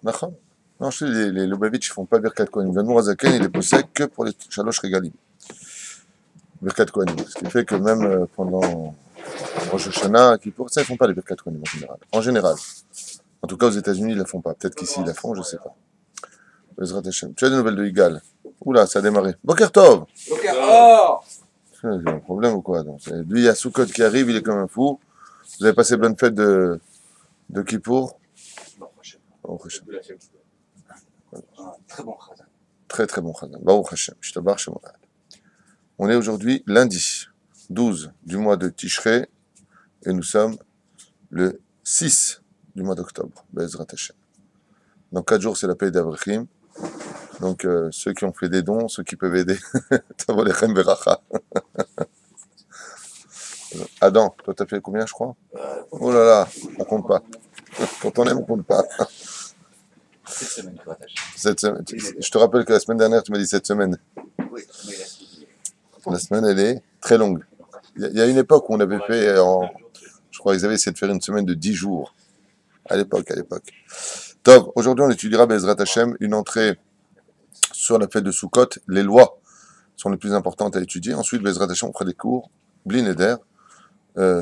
D'accord. Non, je sais, les Lubavitch, ils font pas Birkat Kohanim. Le Mourazaken, il est possède que pour les Shalosh Regalim. Birkat Kohanim. Ce qui fait que même pendant Rosh Hashanah, Kippour, ça, ils font pas les Birkat Kohanim en général. En général. En tout cas, aux États-Unis, ils la font pas. Peut-être qu'ici, ils la font, je sais pas. Bezrat Hashem. Tu as des nouvelles de Igal? Oula, ça a démarré. Boker Tov! Boker Tov! J'ai un problème ou quoi? Donc, lui, il y a Soukot qui arrive, il est comme un fou. Vous avez passé bonne fête de Kippour? Baruch Hashem. Très bon Khazan. Très très bon Khazan. Baruch Hashem. Shtabar Shemorad. On est aujourd'hui lundi 12 du mois de Tishrei et nous sommes le 6 du mois d'octobre. Bezrat Hashem. Dans 4 jours, c'est la paix d'Avrechim. Donc, ceux qui ont fait des dons, ceux qui peuvent aider, Tavolechem Beracha. Adam, toi, t'as fait combien, je crois? Oh là là, on compte pas. Quand on aime, on compte pas. Cette semaine, Cette semaine. Je te rappelle que la semaine dernière, tu m'as dit cette semaine. Oui, mais la semaine, elle est très longue. Il y a une époque où on avait fait, je crois qu'ils avaient essayé de faire une semaine de 10 jours. À l'époque. Donc, aujourd'hui, on étudiera Bezrat Hashem, une entrée sur la fête de Sukkot. Les lois sont les plus importantes à étudier. Ensuite, Bezrat Hashem, on fera des cours, Blin Eder,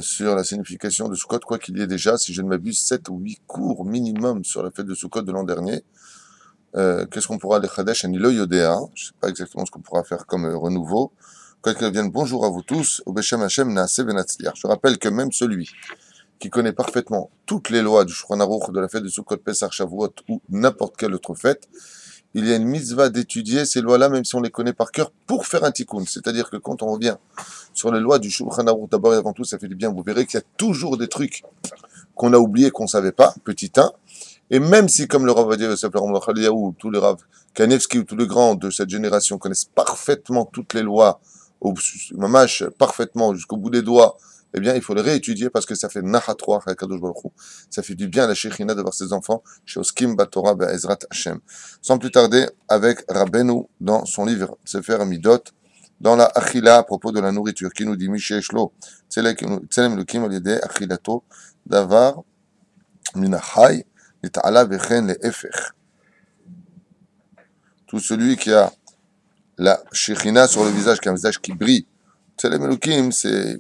sur la signification de Sukkot, quoi qu'il y ait déjà, si je ne m'abuse, 7 ou 8 cours minimum sur la fête de Sukkot de l'an dernier. Qu'est-ce qu'on pourra aller Chadesh Ani lo yodea, je ne sais pas exactement ce qu'on pourra faire comme renouveau. Quoi qu'il vienne, bonjour à vous tous, au Beshem Hashem Naaseh Venatzliach. Je rappelle que même celui qui connaît parfaitement toutes les lois du Shulchan Aruch, de la fête de Sukkot, Pesach, Shavuot ou n'importe quelle autre fête, il y a une mitzvah d'étudier ces lois-là, même si on les connaît par cœur, pour faire un tikkun. C'est-à-dire que quand on revient sur les lois du Shulchan Aruch, d'abord et avant tout, ça fait du bien, vous verrez qu'il y a toujours des trucs qu'on a oubliés, qu'on ne savait pas, petit 1. Et même si, comme le Rav Ovadia Yosef, le Rav Chaliyahu, tous les Rav Kanevski ou tous les grands de cette génération connaissent parfaitement toutes les lois, mamash, parfaitement jusqu'au bout des doigts, eh bien, il faut les réétudier parce que ça fait nahatroach à Kadosh Baruch Hu. Ça fait du bien à la Shechina de voir ses enfants chez Oskim Batorah Be'ezrat Hashem. Sans plus tarder, avec Rabbeinu dans son livre Sefer Midot, dans la Achila à propos de la nourriture, qui nous dit Misheshlo, Tselem Lukim Alide Achilato, Davar Minachai, Nita'ala Vechen Le Efech. Tout celui qui a la Shechina sur le visage, qui a un visage qui brille, Tselem Lukim, c'est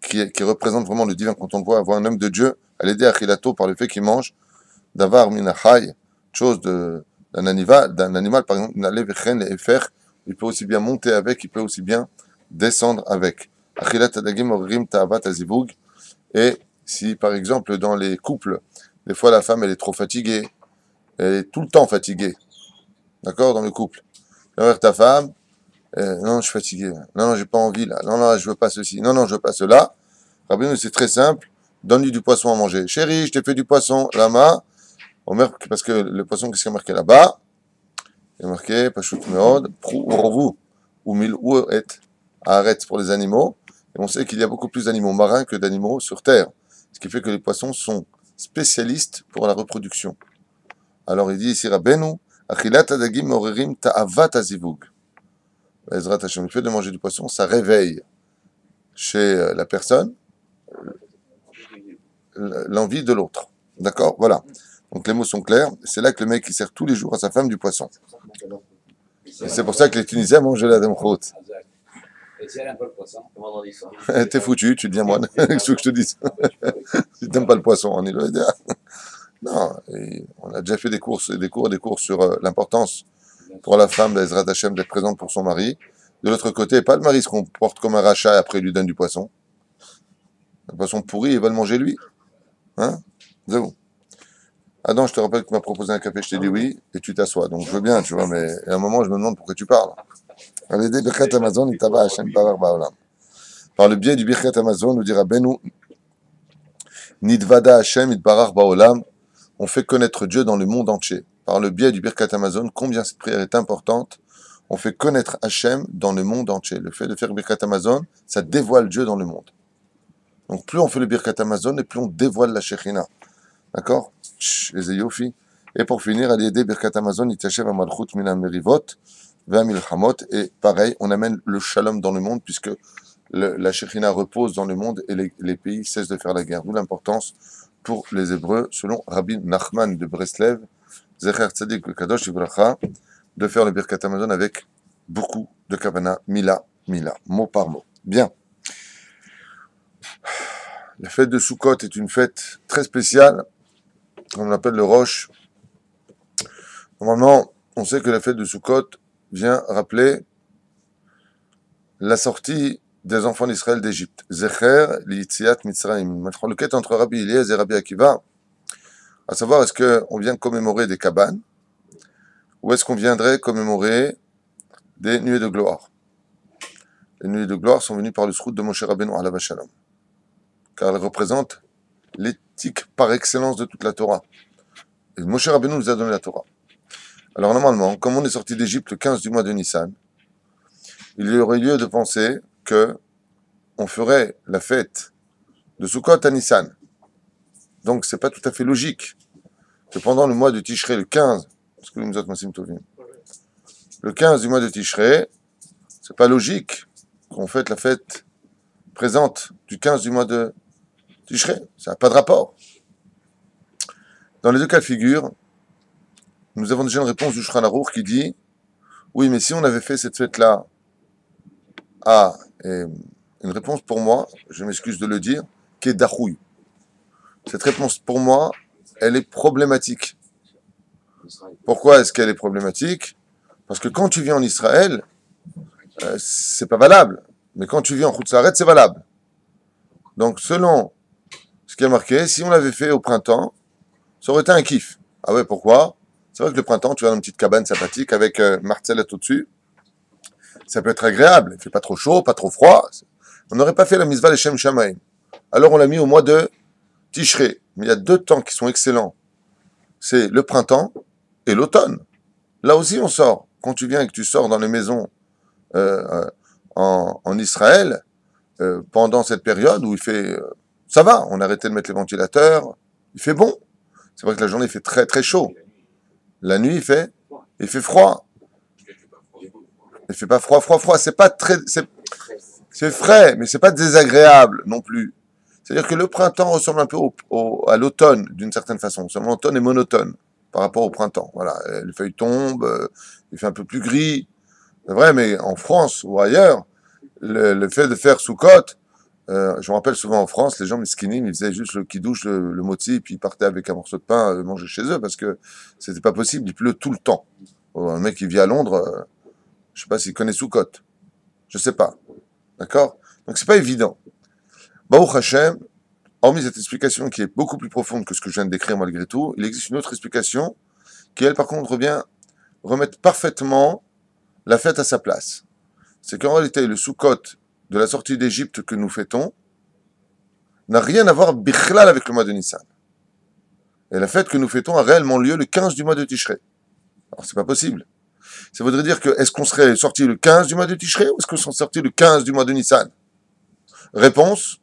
qui représente vraiment le divin. Quand on voit avoir un homme de Dieu, à l'aider à Achilato par le fait qu'il mange Davar Minachai, chose d'un animal, par exemple, Nale Vechen Le Efech, il peut aussi bien monter avec, il peut aussi bien descendre avec. Achilat Adagim Orim Ta'avat Azivug. Et si, par exemple, dans les couples, des fois la femme, elle est trop fatiguée, elle est tout le temps fatiguée, d'accord, dans le couple. Tu vas voir ta femme, non, je suis fatigué, non, j'ai pas envie, là, non, je veux pas ceci, non, je veux pas cela. Rabbeinu, c'est très simple, donne-lui du poisson à manger. Chérie, je t'ai fait du poisson, lama, parce que le poisson, qu'est-ce qu'il y a marqué là-bas? Il y a marqué, Pashut Meod, Prourovu, ou Milou et Haaretz pour les animaux. Et on sait qu'il y a beaucoup plus d'animaux marins que d'animaux sur Terre. Ce qui fait que les poissons sont spécialistes pour la reproduction. Alors il dit ici, Rabbeinu, Achilat Adagim Morerim Ta'avat Azivug. Ezrat Hashem, le fait de manger du poisson, ça réveille chez la personne l'envie de l'autre. D'accord? Voilà. Donc les mots sont clairs. C'est là que le mec il sert tous les jours à sa femme du poisson. Et c'est pour ça que les Tunisiens mangent la demchout. Et si elle aime pas le poisson, comment on dit ça? T'es foutu, tu deviens moine. Qu'est-ce que je te dis? Si t'aimes pas le poisson, on est là. Non, on a déjà fait des cours sur l'importance pour la femme d'Ezrat Hashem d'être présente pour son mari. De l'autre côté, pas le mari se comporte comme un rachat et après il lui donne du poisson. Le poisson pourri, il va le manger lui. Hein? C'est bon. Adam, je te rappelle que tu m'as proposé un café, je t'ai dit oui, et tu t'assois. Donc je veux bien, tu vois, mais à un moment, je me demande pourquoi tu parles. Par le biais du Birkat Amazon, nous dira Benu, Nidvada Hashem, Idbarach Baolam, on fait connaître Dieu dans le monde entier. Par le biais du Birkat Amazon, combien cette prière est importante, on fait connaître Hashem dans le monde entier. Le fait de faire Birkat Amazon, ça dévoile Dieu dans le monde. Donc plus on fait le Birkat Amazon, et plus on dévoile la Shechina. D'accord? Les Yofi. Et pour finir, à l'aider Birkat Amazon, Itashev Amalchut Mina Merivot, 20 000 Hamot, et pareil, on amène le shalom dans le monde, puisque la Shekhinah repose dans le monde et les pays cessent de faire la guerre. D'où l'importance pour les Hébreux, selon Rabbi Nachman de Breslev, Zecher Tzadik Kadosh Ivracha, de faire le Birkat Hamazon avec beaucoup de kavana, mila, mot par mot. Bien. La fête de Sukkot est une fête très spéciale, on appelle le Rosh. Normalement, on sait que la fête de Sukkot vient rappeler la sortie des enfants d'Israël d'Égypte. Zecher li'itziat Mitzrayim. Le quête entre Rabbi Eliezer et Rabbi Akiva, à savoir est-ce qu'on vient commémorer des cabanes ou est-ce qu'on viendrait commémorer des nuées de gloire. Les nuées de gloire sont venues par le srout de Moshe Rabbeinu alav shalom, car elles représentent l'éthique par excellence de toute la Torah. Et Moshe Rabbeinu nous a donné la Torah. Alors normalement, comme on est sorti d'Égypte le 15 du mois de Nissan, il y aurait lieu de penser que on ferait la fête de Sukkot à Nissan. Donc c'est pas tout à fait logique que pendant le mois de Tishrei, le 15, le 15 du mois de Tishrei, c'est pas logique qu'on fête la fête présente du 15 du mois de Tishrei. Ça n'a pas de rapport. Dans les deux cas de figure, nous avons déjà une réponse du Shulchan Aruch qui dit oui, mais si on avait fait cette fête-là à une réponse pour moi, je m'excuse de le dire, qui est dachouille. Cette réponse pour moi, elle est problématique. Pourquoi est-ce qu'elle est problématique? Parce que quand tu viens en Israël, c'est pas valable. Mais quand tu viens en Chutz La'aretz, c'est valable. Donc selon ce qui est marqué, si on l'avait fait au printemps, ça aurait été un kiff. Ah ouais, pourquoi? C'est vrai que le printemps, tu vas dans une petite cabane sympathique avec Marcellette au-dessus. Ça peut être agréable. Il fait pas trop chaud, pas trop froid. On n'aurait pas fait la mitzvah Leshem Shamayim. Alors on l'a mis au mois de Tishrei. Mais il y a deux temps qui sont excellents. C'est le printemps et l'automne. Là aussi on sort. Quand tu viens et que tu sors dans les maisons en Israël, pendant cette période où il fait... ça va, on a arrêté de mettre les ventilateurs. Il fait bon. C'est vrai que la journée il fait très très chaud. La nuit il fait froid. Il fait pas froid. C'est pas très... c'est frais, mais c'est pas désagréable non plus. C'est-à-dire que le printemps ressemble un peu à l'automne, d'une certaine façon. Seulement l'automne est monotone par rapport au printemps. Voilà, les feuilles tombent, il fait un peu plus gris. C'est vrai, mais en France ou ailleurs, le fait de faire Sukkot, je me rappelle souvent en France, les gens miskinim, ils faisaient juste le kidouche, le motzi, puis ils partaient avec un morceau de pain manger chez eux, parce que c'était pas possible, il pleut tout le temps. Un mec qui vit à Londres, je sais pas s'il connaît Sukkot. Je sais pas. D'accord? Donc c'est pas évident. Baruch Hashem, hormis cette explication qui est beaucoup plus profonde que ce que je viens de décrire malgré tout, il existe une autre explication qui, elle, par contre, vient remettre parfaitement la fête à sa place. C'est qu'en réalité, le Sukkot de la sortie d'Égypte que nous fêtons n'a rien à voir bichlal avec le mois de Nissan. Et la fête que nous fêtons a réellement lieu le 15 du mois de Tishrei. Alors c'est pas possible. Ça voudrait dire que est-ce qu'on serait sorti le 15 du mois de Tishrei ou est-ce qu'on serait sorti le 15 du mois de Nissan? Réponse,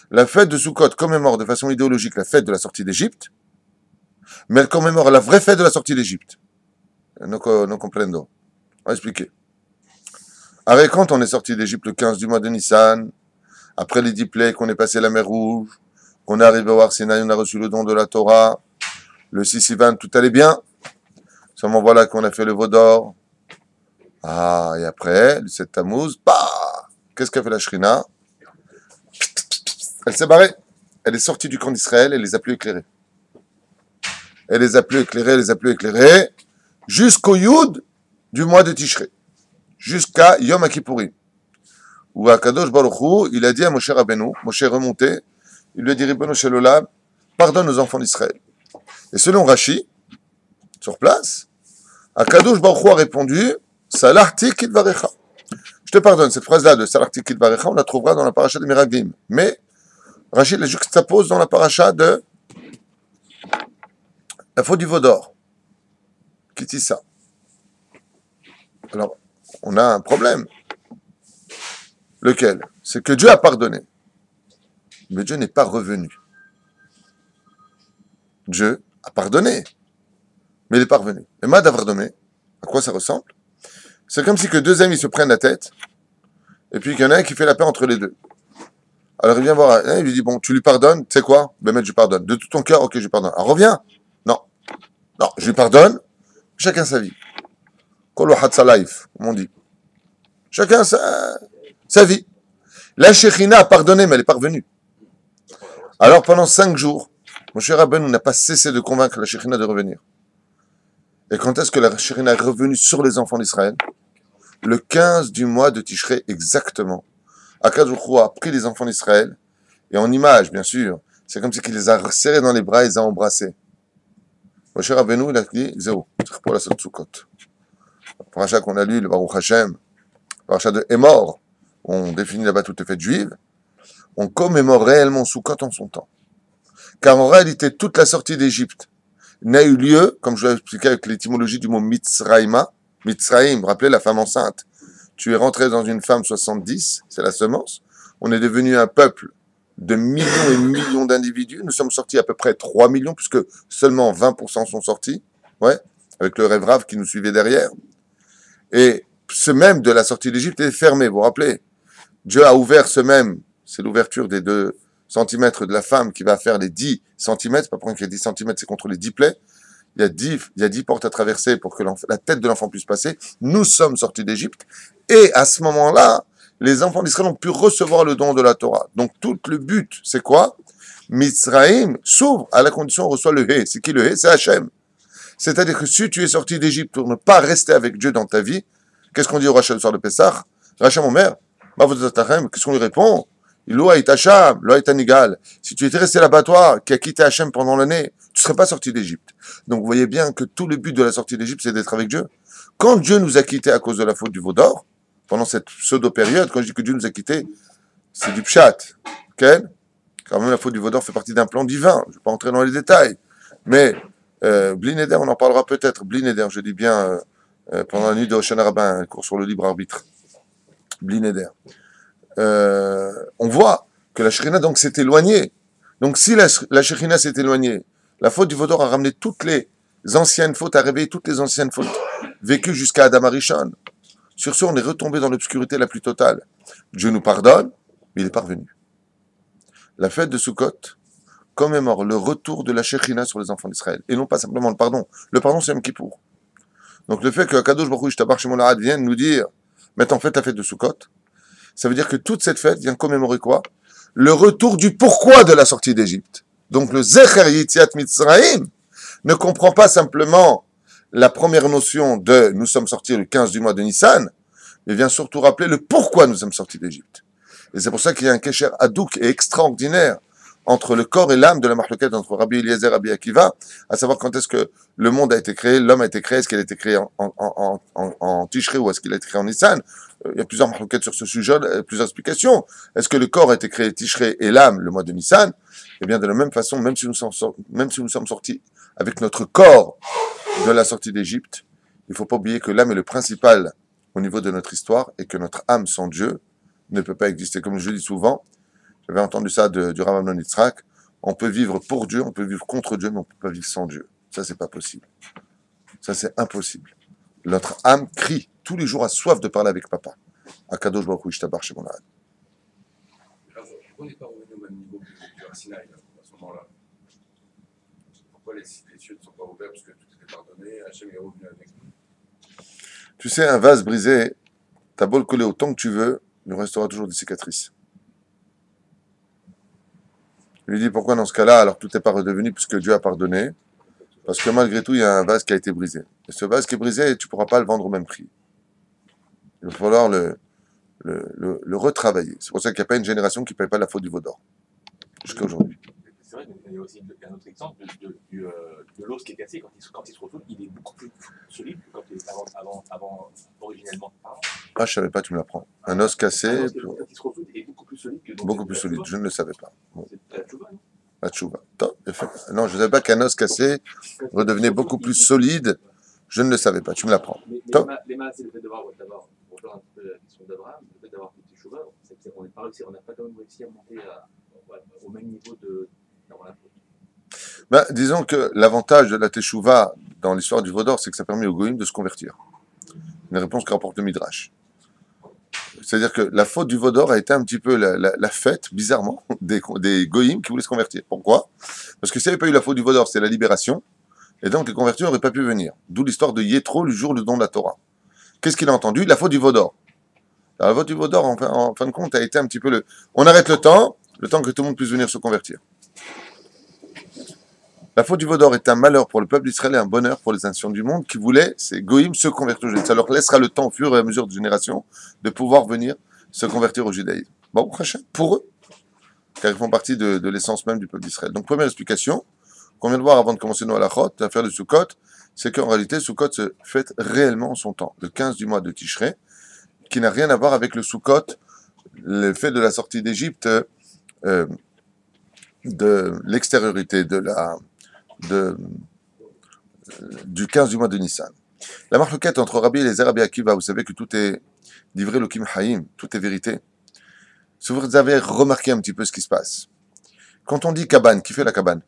la fête de Sukkot commémore de façon idéologique la fête de la sortie d'Égypte, mais elle commémore la vraie fête de la sortie d'Égypte. Non comprendo. On va expliquer. Avec quand on est sorti d'Égypte le 15 du mois de Nissan, après les 10 plaies, qu'on est passé la mer Rouge, qu'on est arrivé au Har Sinaï, on a reçu le don de la Torah, le 6 Sivan, tout allait bien. Seulement voilà qu'on a fait le veau d'or. Ah, et après, le 7 Tammuz, bah, qu'est-ce qu'a fait la Shrina? Elle s'est barrée. Elle est sortie du camp d'Israël et les a plus éclairés. Elle les a plus éclairés, jusqu'au Yud du mois de Tishrei. Jusqu'à Yom Kippourim. Où Akadosh Baruch Hu, il a dit à Moshe Rabbeinu, Moshe est remonté, il lui a dit, Ribono Shel Olam, pardonne aux enfants d'Israël. Et selon Rashi, sur place, Akadosh Baruch Hu a répondu, Salarti Kidvarecha. Je te pardonne, cette phrase-là de Salarti Kidvarecha, on la trouvera dans la paracha de Meraglim. Mais Rashi la juxtapose dans la paracha de la faute du veau d'or. Qui dit ça? Alors, on a un problème. Lequel? C'est que Dieu a pardonné. Mais Dieu n'est pas revenu. Dieu a pardonné. Mais il n'est pas revenu. Et Mad Avardome, à quoi ça ressemble? C'est comme si que deux amis se prennent la tête Et puis il y en a un qui fait la paix entre les deux. Alors il vient voir, il lui dit, bon, tu lui pardonnes, tu sais quoi? Ben, mais je pardonne. De tout ton cœur, ok, je lui pardonne. Alors reviens. Non, non, je lui pardonne. Chacun sa vie. Kol wahad sa life, comme on dit. Chacun sa vie. La Shekhinah a pardonné, mais elle est parvenue. Alors pendant 5 jours, mon cher Rabbeinu n'a pas cessé de convaincre la Shekhinah de revenir. Et quand est-ce que la Shekhinah est revenue sur les enfants d'Israël? Le 15 du mois de Tishrei exactement. Akadosh Baruch Hu a pris les enfants d'Israël, et en image, bien sûr, c'est comme si il les a serrés dans les bras et les a embrassés. Mon cher Rabbeinu, il a dit, zéro, c'est pour la Sotsukot. Le parachat qu'on a lu, le Baruch Hashem, le parachat de Hémor, on définit là-bas toutes les fêtes juives, on commémore réellement Sukkot en son temps. Car en réalité, toute la sortie d'Égypte n'a eu lieu, comme je l'ai expliqué avec l'étymologie du mot Mitzraïma, Mitzraïm, rappelez la femme enceinte. Tu es rentré dans une femme 70, c'est la semence. On est devenu un peuple de millions et millions d'individus. Nous sommes sortis à peu près 3 millions, puisque seulement 20% sont sortis, ouais, avec le rêve rave qui nous suivait derrière. Et ce même de la sortie d'Égypte est fermé, vous vous rappelez? Dieu a ouvert ce même, c'est l'ouverture des 2 centimètres de la femme qui va faire les 10 centimètres, c'est pas pour rien qu'il y a 10 centimètres, c'est contre les 10 plaies. Il y a 10 portes à traverser pour que la tête de l'enfant puisse passer. Nous sommes sortis d'Égypte. Et à ce moment-là, les enfants d'Israël ont pu recevoir le don de la Torah. Donc tout le but, c'est quoi? Mitzraïm s'ouvre à la condition où on reçoit le Hé. C'est qui le Hé? C'est Hachem. C'est-à-dire que si tu es sorti d'Égypte pour ne pas rester avec Dieu dans ta vie, qu'est-ce qu'on dit au Rachel le soir de Pessah? Rachel, mon mère, qu'est-ce qu'on lui répond? Loa est Hacham, Loa est Anigal. Si tu étais resté là-bas, toi, qui a quitté Hachem pendant l'année, tu ne serais pas sorti d'Égypte. Donc vous voyez bien que tout le but de la sortie d'Égypte, c'est d'être avec Dieu. Quand Dieu nous a quittés à cause de la faute du veau d'or, pendant cette pseudo-période, quand je dis que Dieu nous a quittés, c'est du pshat. Okay? Quand même, la faute du veau d'or fait partie d'un plan divin. Je ne vais pas entrer dans les détails. Mais, Bli Neder, on en parlera peut-être. Bli Neder, je dis bien, pendant la nuit de Hoshana Rabbin, un cours sur le libre arbitre. Bli Neder. On voit que la Shekhinah donc s'est éloignée. Donc si la Shekhinah s'est éloignée, la faute du veau d'or a ramené toutes les anciennes fautes, a réveillé toutes les anciennes fautes vécues jusqu'à Adam Arishon. Sur ce, on est retombé dans l'obscurité la plus totale. Dieu nous pardonne, mais il est parvenu. La fête de Sukkot commémore le retour de la Shekhinah sur les enfants d'Israël. Et non pas simplement le pardon. Le pardon, c'est Yom Kippour. Donc le fait que Kadosh Baruch Hu Yishtabach Shemo Lahad vienne nous dire, maintenant faites la fête de Sukkot, ça veut dire que toute cette fête vient commémorer quoi? Le retour du pourquoi de la sortie d'Égypte. Donc le Zecher Yitziat Mitzrayim ne comprend pas simplement la première notion de nous sommes sortis le 15 du mois de Nissan, mais vient surtout rappeler le pourquoi nous sommes sortis d'Égypte. Et c'est pour ça qu'il y a un kécher hadouk et extraordinaire entre le corps et l'âme de la marloquette entre Rabbi Eliezer et Rabbi Akiva, à savoir quand est-ce que le monde a été créé, l'homme a été créé, est-ce qu'il a été créé en Tishrei ou est-ce qu'il a été créé en Nissan? Il y a plusieurs marloquettes sur ce sujet, plusieurs explications. Est-ce que le corps a été créé Tishrei et l'âme le mois de Nissan? Eh bien, de la même façon, même si nous sommes sortis avec notre corps de la sortie d'Égypte, il ne faut pas oublier que l'âme est le principal au niveau de notre histoire et que notre âme sans Dieu ne peut pas exister. Comme je dis souvent, j'avais entendu ça du Rav Amnon Yitzhak, on peut vivre pour Dieu, on peut vivre contre Dieu, mais on ne peut pas vivre sans Dieu. Ça, c'est pas possible. Ça, c'est impossible. Notre âme crie tous les jours, a soif de parler avec papa. Akadosh Baruch Hu Yishtabach Shemo Lahad. Pourquoi on n'est pas revenu au même niveau que du Sinaï à ce moment-là? Pourquoi les cieux ne sont pas ouverts parce que tout était pardonné, Hachem est revenu avec nous? Tu sais, un vase brisé, t'as beau le coller autant que tu veux, il restera toujours des cicatrices. Il lui dit pourquoi dans ce cas-là, alors tout n'est pas redevenu puisque Dieu a pardonné? Parce que malgré tout, il y a un vase qui a été brisé. Et ce vase qui est brisé, tu ne pourras pas le vendre au même prix. Il va falloir le retravailler. C'est pour ça qu'il n'y a pas une génération qui ne paye pas la faute du veau d'or. Jusqu'à aujourd'hui. C'est vrai qu'il y a aussi un autre exemple de l'os qui est cassé quand il se retrouve, il est beaucoup plus solide que quand il est avant originellement. Ah, je ne savais pas, tu me l'apprends. Un os cassé. Quand il se retrouve, il est beaucoup plus solide que. Beaucoup plus solide, je ne le savais pas. Bon. C'est la tchouva, non? La tchouva. Non, je ne savais pas qu'un os cassé redevenait beaucoup plus solide. Je ne le savais pas, tu me l'apprends. Les mains, c'est le fait d'avoir, pour rejoindre un peu la question d'Abraham, le fait d'avoir fait tchouva, on n'a pas quand même réussi à monter au même niveau de. Ben, disons que l'avantage de la teshuva dans l'histoire du veau d'or, c'est que ça permet aux goïms de se convertir. Une réponse que rapporte le Midrash. C'est-à-dire que la faute du Vaudor a été un petit peu la fête, bizarrement, des goïms qui voulaient se convertir. Pourquoi? Parce que s'il n'y avait pas eu la faute du Vaudor, c'est la libération, et donc les convertis n'auraient pas pu venir. D'où l'histoire de Yétro, le jour du don de la Torah. Qu'est-ce qu'il a entendu? La faute du Vaudor. Alors, la faute du Vaudor, en fin de compte, a été un petit peu le... On arrête le temps que tout le monde puisse venir se convertir. La faute du Vaudor est un malheur pour le peuple d'Israël et un bonheur pour les nations du monde qui voulaient, ces goïms, se convertir au judaïsme. Ça leur laissera le temps, au fur et à mesure de génération, de pouvoir venir se convertir au judaïsme. Bon, pour eux, car ils font partie de l'essence même du peuple d'Israël. Donc, première explication, qu'on vient de voir avant de commencer nos halachot, l'affaire de Sukkot, c'est qu'en réalité, Sukkot se fête réellement en son temps, le 15 du mois de Tishrei, qui n'a rien à voir avec le Sukkot, le fait de la sortie d'Égypte, de l'extériorité, du 15 du mois de Nissan. La marloquette entre Rabbi Eliezer et Rabbi Akiva, vous savez que tout est livré l'Okim Haïm, tout est vérité. Si vous avez remarqué un petit peu ce qui se passe, quand on dit cabane, qui fait la cabane?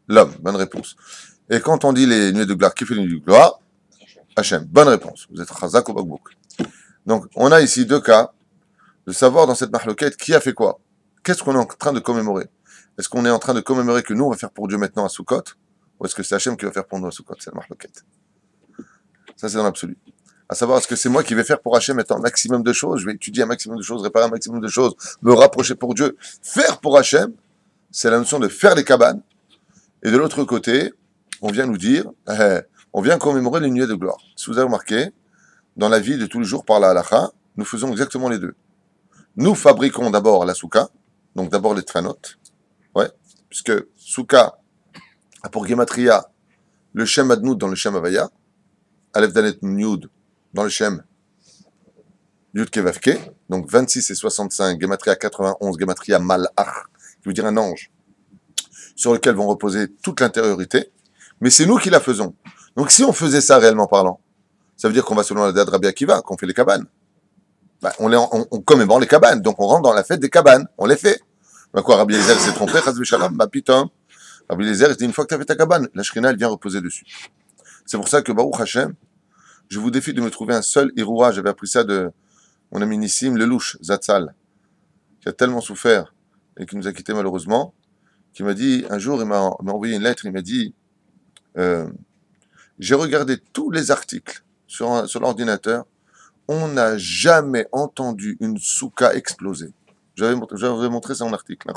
L'homme, bonne réponse. Et quand on dit les nuées de gloire, qui fait les nuées de gloire? Hachem, bonne réponse. Vous êtes Chazak ou Bakbouk. Donc, on a ici deux cas de savoir dans cette marloquette qui a fait quoi. Qu'est-ce qu'on est en train de commémorer? Est-ce qu'on est en train de commémorer que nous, on va faire pour Dieu maintenant à Sukkot? Ou est-ce que c'est Hachem qui va faire pour nous à Sukkot? C'est la marloquette. Ça, c'est dans l'absolu. À savoir, est-ce que c'est moi qui vais faire pour Hachem maintenant un maximum de choses? Je vais étudier un maximum de choses, réparer un maximum de choses, me rapprocher pour Dieu. Faire pour Hachem, c'est la notion de faire les cabanes. Et de l'autre côté, on vient nous dire, on vient commémorer les nuées de gloire. Si vous avez remarqué, dans la vie de tous les jours par la halakha, nous faisons exactement les deux. Nous fabriquons d'abord la souka, donc d'abord les tfanot, ouais, puisque souka a pour gematria le shem adnoud dans le shem avaya, alef dalet yud dans le shem yud kevavke, donc 26 et 65, gematria 91, gematria malach, qui veut dire un ange, sur lequel vont reposer toute l'intériorité, mais c'est nous qui la faisons. Donc si on faisait ça réellement parlant, ça veut dire qu'on va selon la date de Rabbi Akiva, qu'on fait les cabanes. Ben, on commémore les cabanes, donc on rentre dans la fête des cabanes, on les fait. Ben quoi, Rabbi Eliezer s'est trompé, Chaz v'shalom, bah putain. Rabbi Eliezer, il dit, une fois que tu as fait ta cabane, la Shrina, elle vient reposer dessus. C'est pour ça que, Baruch Hashem, je vous défie de me trouver un seul Iroua, j'avais appris ça de mon ami Nissim Lelouch, Zatzal, qui a tellement souffert et qui nous a quittés malheureusement, qui m'a dit, un jour, il m'a envoyé une lettre, il m'a dit, j'ai regardé tous les articles sur l'ordinateur, on n'a jamais entendu une souka exploser. J'avais montré ça en article.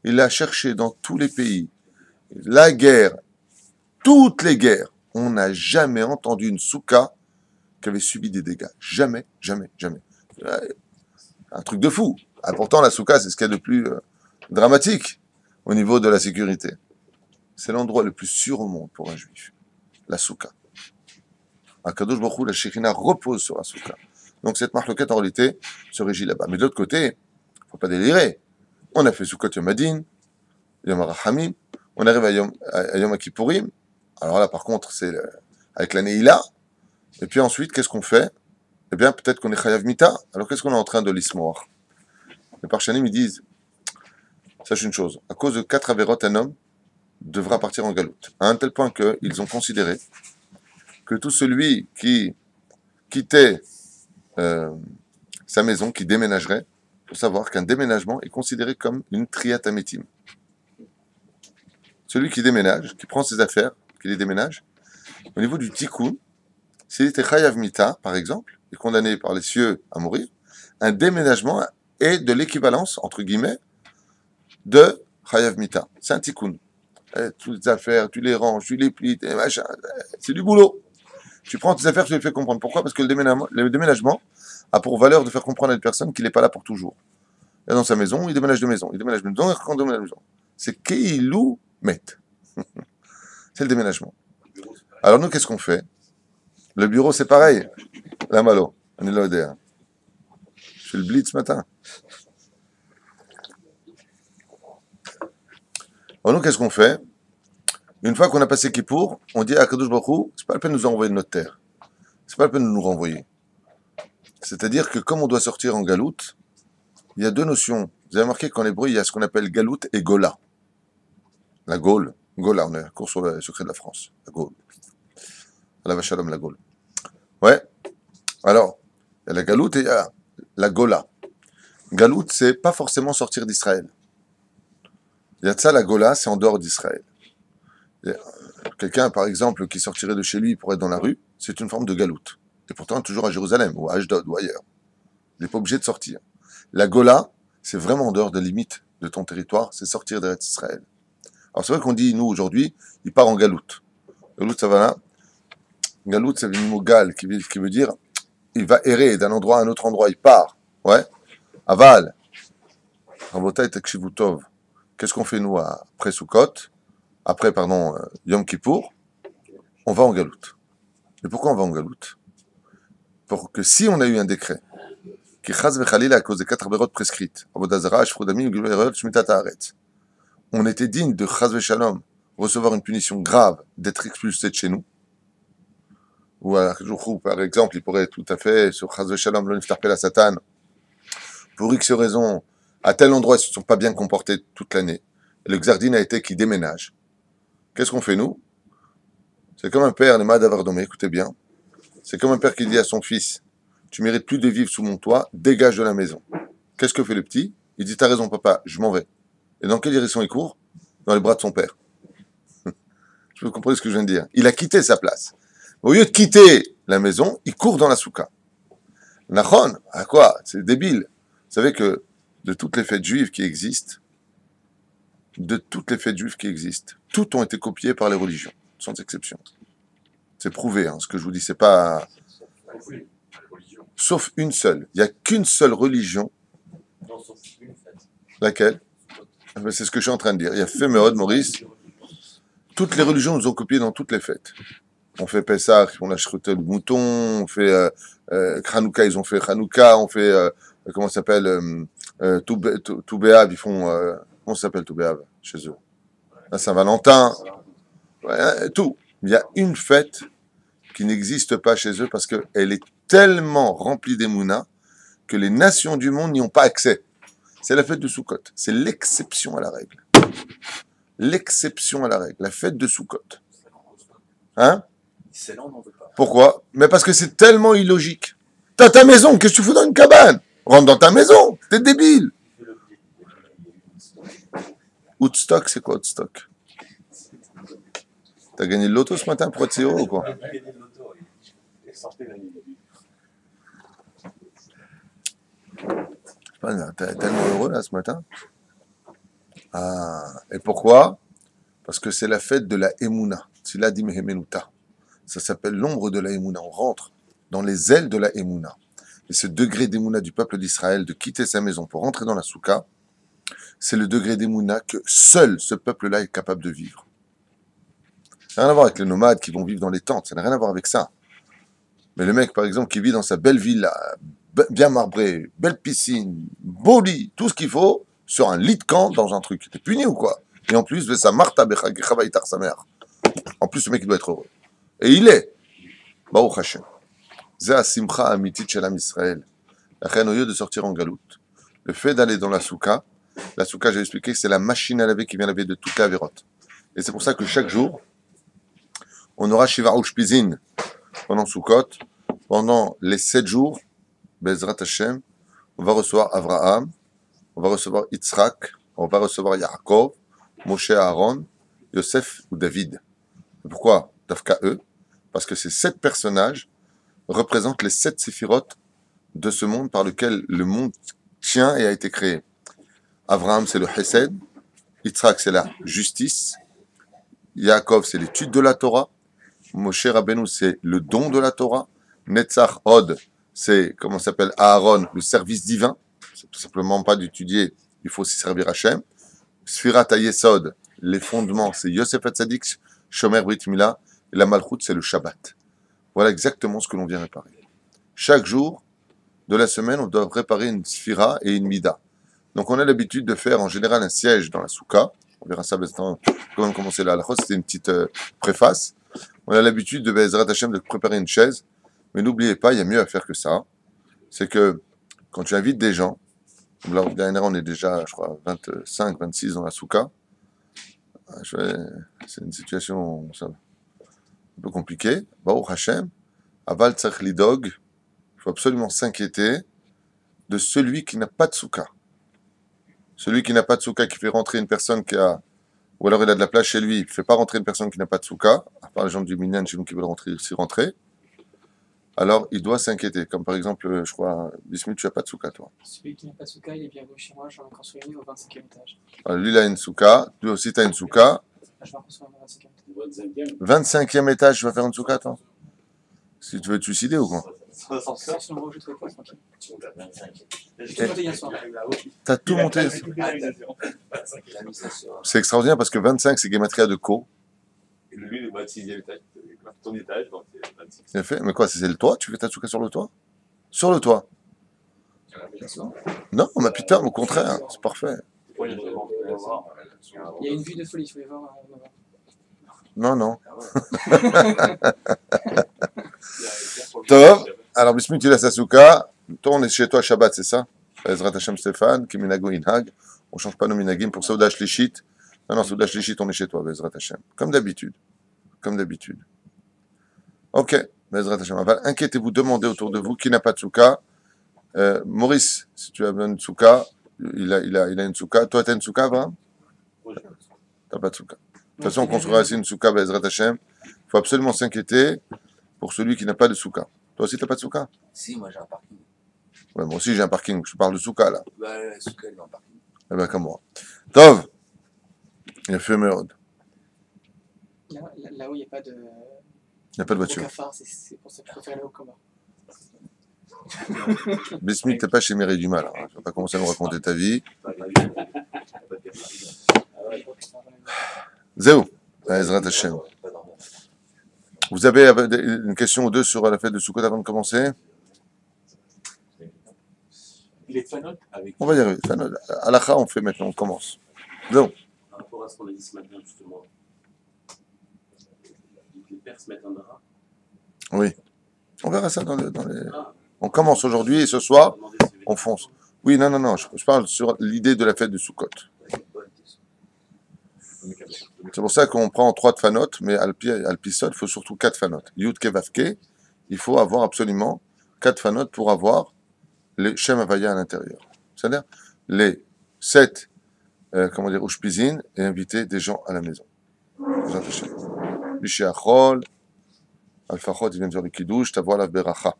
Il a cherché dans tous les pays, la guerre, toutes les guerres, on n'a jamais entendu une souka qui avait subi des dégâts. Jamais, jamais, jamais. Un truc de fou. Ah, pourtant, la souka, c'est ce qu'il y a de plus dramatique au niveau de la sécurité. C'est l'endroit le plus sûr au monde pour un juif. La souka. À Kadosh Baruch Hu, la Shekhinah repose sur la souka. Donc cette marloquette, en réalité, se régit là-bas. Mais de l'autre côté, il ne faut pas délirer. On a fait Sukkot Yom Hadin, Yom HaRachamim, on arrive à Yom HaKippourim. Alors là, par contre, c'est avec la Neila. Et puis ensuite, qu'est-ce qu'on fait? Eh bien, peut-être qu'on est Chayav Mita. Alors qu'est-ce qu'on est en train de l'ismoir? Les Parshanim, ils disent, sache une chose, à cause de 4 avérotes, un homme devra partir en galoute. À un tel point qu'ils ont considéré que tout celui qui quittait sa maison, qui déménagerait, il faut savoir qu'un déménagement est considéré comme une triatamétime. Celui qui déménage, qui prend ses affaires, qui les déménage, au niveau du tikkun, s'il était chayav mita, par exemple, et condamné par les cieux à mourir, un déménagement est de l'équivalence, entre guillemets, de chayav mita. C'est un tikkun. Toutes les affaires, tu les ranges, tu les plies, machin, c'est du boulot. Tu prends tes affaires, tu les fais comprendre. Pourquoi? Parce que le déménagement a pour valeur de faire comprendre à une personne qu'il n'est pas là pour toujours. Il est dans sa maison, il déménage de maison, il déménage de maison, il déménage de maison. C'est Keilou Met. C'est le déménagement. Alors nous, qu'est-ce qu'on fait? Le bureau, c'est pareil. La malo, on est là au DR. Je fais le blitz ce matin. Alors nous, qu'est-ce qu'on fait? Une fois qu'on a passé Kippour, on dit à Kadosh Baruch Hu, c'est pas la peine de nous envoyer de notre terre. C'est pas la peine de nous renvoyer. C'est-à-dire que comme on doit sortir en galoute, il y a deux notions. Vous avez remarqué qu'en hébreu, il y a ce qu'on appelle galoute et gola. La Gaule. Gola, on est à cours sur le secret de la France. La Gaule. La Vachalom, la Gaule. Ouais. Alors, Il y a la galoute et il y a la gola. Galoute, c'est pas forcément sortir d'Israël. Il y a de ça, la gola, c'est en dehors d'Israël. Quelqu'un, par exemple, qui sortirait de chez lui pour être dans la rue, c'est une forme de galoute. Et pourtant, toujours à Jérusalem, ou à Ashdod, ou ailleurs. Il n'est pas obligé de sortir. La gola, c'est vraiment en dehors des limites de ton territoire, c'est sortir d'Israël. Alors c'est vrai qu'on dit, nous, aujourd'hui, il part en galoute. Galoute, ça va là. Galoute, c'est le mot gal, qui veut dire, il va errer d'un endroit à un autre endroit, il part. Ouais. Aval. Rabotai Takshivu Tov. Qu'est-ce qu'on fait, nous, après Sukkot, après, Yom Kippour? On va en galoute. Et pourquoi on va en galoute? Pour que si on a eu un décret, qui chaz vechalil à cause des 4 avérotes prescrites, Avodazara, Shfrodami, Gulverot, Shmitat Haaretz, on était digne de chaz veshalom, recevoir une punition grave, d'être expulsé de chez nous. Ou par exemple, il pourrait tout à fait, sur chaz veshalom, l'oniftarpel à Satan, pour X raisons, à tel endroit, ils ne se sont pas bien comportés toute l'année. Et le Xardin a été qui déménage. Qu'est-ce qu'on fait, nous? C'est comme un père, les malades d'avoir dormi, écoutez bien. C'est comme un père qui dit à son fils, tu mérites plus de vivre sous mon toit, dégage de la maison. Qu'est-ce que fait le petit? Il dit, t'as raison, papa, je m'en vais. Et dans quelle direction il court? Dans les bras de son père. Je vous comprenez ce que je viens de dire. Il a quitté sa place. Au lieu de quitter la maison, il court dans la souka. Nachon, à quoi? C'est débile. Vous savez que de toutes les fêtes juives qui existent, toutes ont été copiées par les religions, sans exception. C'est prouvé, ce que je vous dis, c'est pas... Oui, la religion. Sauf une seule. Il n'y a qu'une seule religion. Non, sauf une fête. Laquelle? C'est ce que je suis en train de dire. Il y a fait Méod, Maurice. Toutes les religions nous ont copiés dans toutes les fêtes. On fait Pessah, on a shruté le mouton, on fait Hanouka, ils ont fait Hanouka, on fait, comment ça s'appelle, Toubéab, ils font, comment ça s'appelle Toubéab chez eux? La Saint-Valentin, ouais, tout. Il y a une fête qui n'existe pas chez eux parce qu'elle est tellement remplie d'émouna que les nations du monde n'y ont pas accès. C'est la fête de Sukkot. C'est l'exception à la règle. L'exception à la règle. La fête de Sukkot. Hein? Excellent, on n'en veut pas. Pourquoi? Mais parce que c'est tellement illogique. T'as ta maison, qu'est-ce que tu fous dans une cabane? Rentre dans ta maison, t'es débile. Woodstock, c'est quoi Woodstock? T'as gagné le loto ce matin pour être CEO ou quoi? T'es tellement heureux là ce matin. Ah, et pourquoi? Parce que c'est la fête de la Emouna. C'est la Dimhemenuta. Ça s'appelle l'ombre de la Emouna. On rentre dans les ailes de la Emouna. Et ce degré d'Emouna du peuple d'Israël, de quitter sa maison pour rentrer dans la Souka, c'est le degré d'Emouna que seul ce peuple-là est capable de vivre. Ça n'a rien à voir avec les nomades qui vont vivre dans les tentes, ça n'a rien à voir avec ça. Mais le mec, par exemple, qui vit dans sa belle villa, bien marbrée, belle piscine, beau lit, tout ce qu'il faut, sur un lit de camp, dans un truc. T'es puni ou quoi? Et en plus, sa marta sa mère. En plus, ce mec, il doit être heureux. Et il est. Baruch Hashem. C'est la simcha amitit shel Am Israël. La reine, au lieu de sortir en galoute, le fait d'aller dans la souka, j'ai expliqué que c'est la machine à laver qui vient laver de toutes les avérotes. Et c'est pour ça que chaque jour, on aura Shiva Ushpizin pendant Sukkot, pendant les 7 jours, Bezrat Hashem, on va recevoir Avraham, on va recevoir Yitzhak, on va recevoir Yaakov, Moshe Aaron, Yosef ou David. Et pourquoi Dafka eux? Parce que ces 7 personnages représentent les 7 séphirotes de ce monde par lequel le monde tient et a été créé. Avraham, c'est le Hesed, Yitzhak, c'est la justice, Yaakov, c'est l'étude de la Torah, Moshe Rabbeinu, c'est le don de la Torah, Netzach Od, c'est, comment ça s'appelle, Aaron, le service divin, c'est tout simplement pas d'étudier, il faut aussi servir Hachem, Sfirat HaYesod, les fondements, c'est Yosef Hatzadik, Shomer Brit Mila, et la Malchut, c'est le Shabbat. Voilà exactement ce que l'on vient réparer. Chaque jour de la semaine, on doit réparer une Sphira et une Mida. Donc on a l'habitude de faire en général un siège dans la Souka. On verra ça maintenant, comment commencer là. C'était une petite préface. On a l'habitude de Bezrat Hashem de préparer une chaise. Mais n'oubliez pas, il y a mieux à faire que ça. C'est que quand tu invites des gens, là, dernière on est déjà, je crois, 25, 26 dans la Souka. C'est une situation un peu compliquée. Baruch Hashem, Aval Tzach Lidog, il faut absolument s'inquiéter de celui qui n'a pas de souka. Celui qui n'a pas de souka, qui fait rentrer une personne qui a... Ou alors il a de la place chez lui, il ne fait pas rentrer une personne qui n'a pas de souka, à part les gens du minyan chez nous qui veulent s'y rentrer, alors il doit s'inquiéter. Comme par exemple, je crois, Bismuth, tu n'as pas de souka, toi. Celui qui n'a pas de souka, il est bienvenu chez moi, j'en ai construit une au 25e étage. Alors, lui, il a une souka, toi aussi, tu as une souka. Je vais en construire un au 25e étage. 25e étage, tu vas faire une souka, toi? Si tu veux te suicider ou quoi? Si on me rajoute pas, tranquille. Je Eh, t'ai monté hier soir. T'as tout monté. C'est extraordinaire parce que 25, c'est Gematria de Co. Et lui, le 26e étage, ton étage, donc c'est 26. C'est fait. Mais quoi, c'est le toit? Tu fais ta souka sur le toit? Sur le toit? Non, mais putain, au contraire, c'est parfait. Il y a une vue de folie, il faut les voir. Non, non. Top. Alors, Bismuth, il a sa souka. Toi, on est chez toi Shabbat, c'est ça? Ezrat Hashem Stéphane, qui minago inhag. On ne change pas nos minagim pour Souda Shlichit. Non, Souda Shlichit, on est chez toi, Ezrat Hashem. Comme d'habitude. Comme d'habitude. Ok, Ezrat Hashem. Inquiétez-vous, demandez autour de vous qui n'a pas de souka. Maurice, si tu as besoin de souka, il a une souka. Toi, tu as une souka, Abraham? Tu n'as pas de souka. De toute façon, on construira aussi une souka, Ezrat Hashem. Il faut absolument s'inquiéter pour celui qui n'a pas de souka. Toi aussi, tu n'as pas de souka? Si, moi j'ai un parking. Ouais, moi aussi, j'ai un parking. Je parle de souka, là. Bah, la souka, elle est en parking. Eh bien, comme moi. Tov, il y a Féméode. Là où il n'y a pas de. Il n'y a pas de voiture. Cafard, c'est pour ça que je préfère aller au combat. Bismuth, t'es pas chez Mairie du Mal. Hein. Tu vas pas commencer à nous raconter ta vie. Zéou, Ezrat Hashem. Vous avez une question ou deux sur la fête de Sukkot avant de commencer? Il est fanot avec. On va y arriver. Halakha, on fait maintenant, on commence. Zéou. Par rapport à ce qu'on a dit ce matin, justement. Les pères se mettent un drap. Oui. On verra ça dans les. On commence aujourd'hui et ce soir, on fonce. Oui, non. Je parle sur l'idée de la fête de Sukkot. C'est pour ça qu'on prend 3 de fanot, mais Alpisot, il faut surtout 4 fanot. Yud Kevavke, il faut avoir absolument 4 fanot pour avoir les Shem Havaya à l'intérieur. C'est-à-dire les 7, Ushpizin et inviter des gens à la maison. Bishéachol, Alfachot, il vient de dire le Kiddush, Tavoa la Beracha.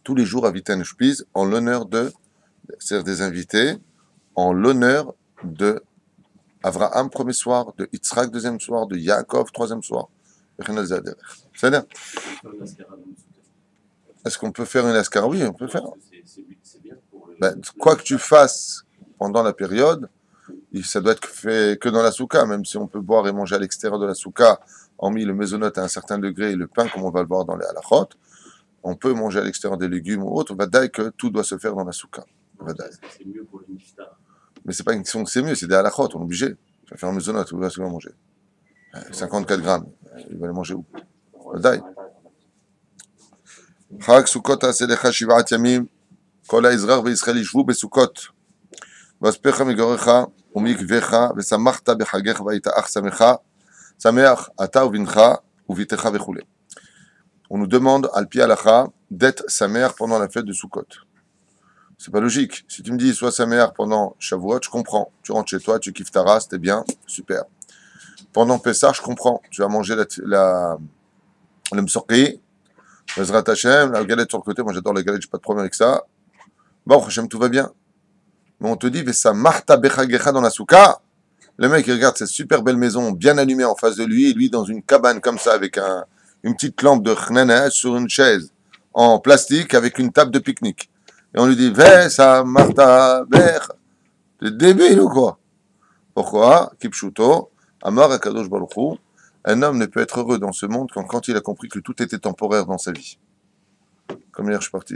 Tous les jours, inviter un Ushpiz en l'honneur de, c'est-à-dire des invités, en l'honneur de Avraham, premier soir, de Yitzhak, deuxième soir, de Yaakov, troisième soir. C'est-à-dire, est-ce qu'on peut faire une askara? Oui, on peut faire. Ben, quoi que tu fasses pendant la période, ça doit être fait que dans la souka, même si on peut boire et manger à l'extérieur de la souka, hormis le mésonote à un certain degré et le pain, comme on va le voir dans les halachot, on peut manger à l'extérieur des légumes ou autre, vadaï que tout doit se faire dans la souka. C'est mieux pour le niftar. Mais c'est pas une question que c'est mieux, c'est des halachot, on est obligé. Tu vas faire un mésonote, où est-ce qu'il va manger? 54 grammes, il va les manger où? Vadaï. Chag Sukkot Aselecha Shivat Yamim, Kol HaEzrach VeYisrael Yishvu BeSukkot, Vaspecha Migorecha Umikvecha Vesamachta Bechagecha Vayita Ach Samecha, Sameach Ata Uvincha Uvitecha Vechule. On nous demande, Alpi Halacha, d'être Sameach pendant la fête de Sukkot. C'est pas logique. Si tu me dis, sois Sameach pendant Shavuot, je comprends. Tu rentres chez toi, tu kiffes ta race, t'es bien, super. Pendant Pessah, je comprends. Tu vas manger le Msorki, Ezrat Hashem, la galette sur le côté. Moi, j'adore la galette, j'ai pas de problème avec ça. Baruch Hashem, tout va bien. Mais on te dit, Vesa Marta Bechagecha dans la souka. Le mec, il regarde cette super belle maison bien allumée en face de lui, et lui dans une cabane comme ça, avec une petite lampe de chnana sur une chaise en plastique avec une table de pique-nique. Et on lui dit, Vesa Marta Bech. T'es débile ou quoi? Pourquoi? Kipshuto, Amar Akadosh Baruch Hu. Un homme ne peut être heureux dans ce monde quand il a compris que tout était temporaire dans sa vie. Comme hier, je suis parti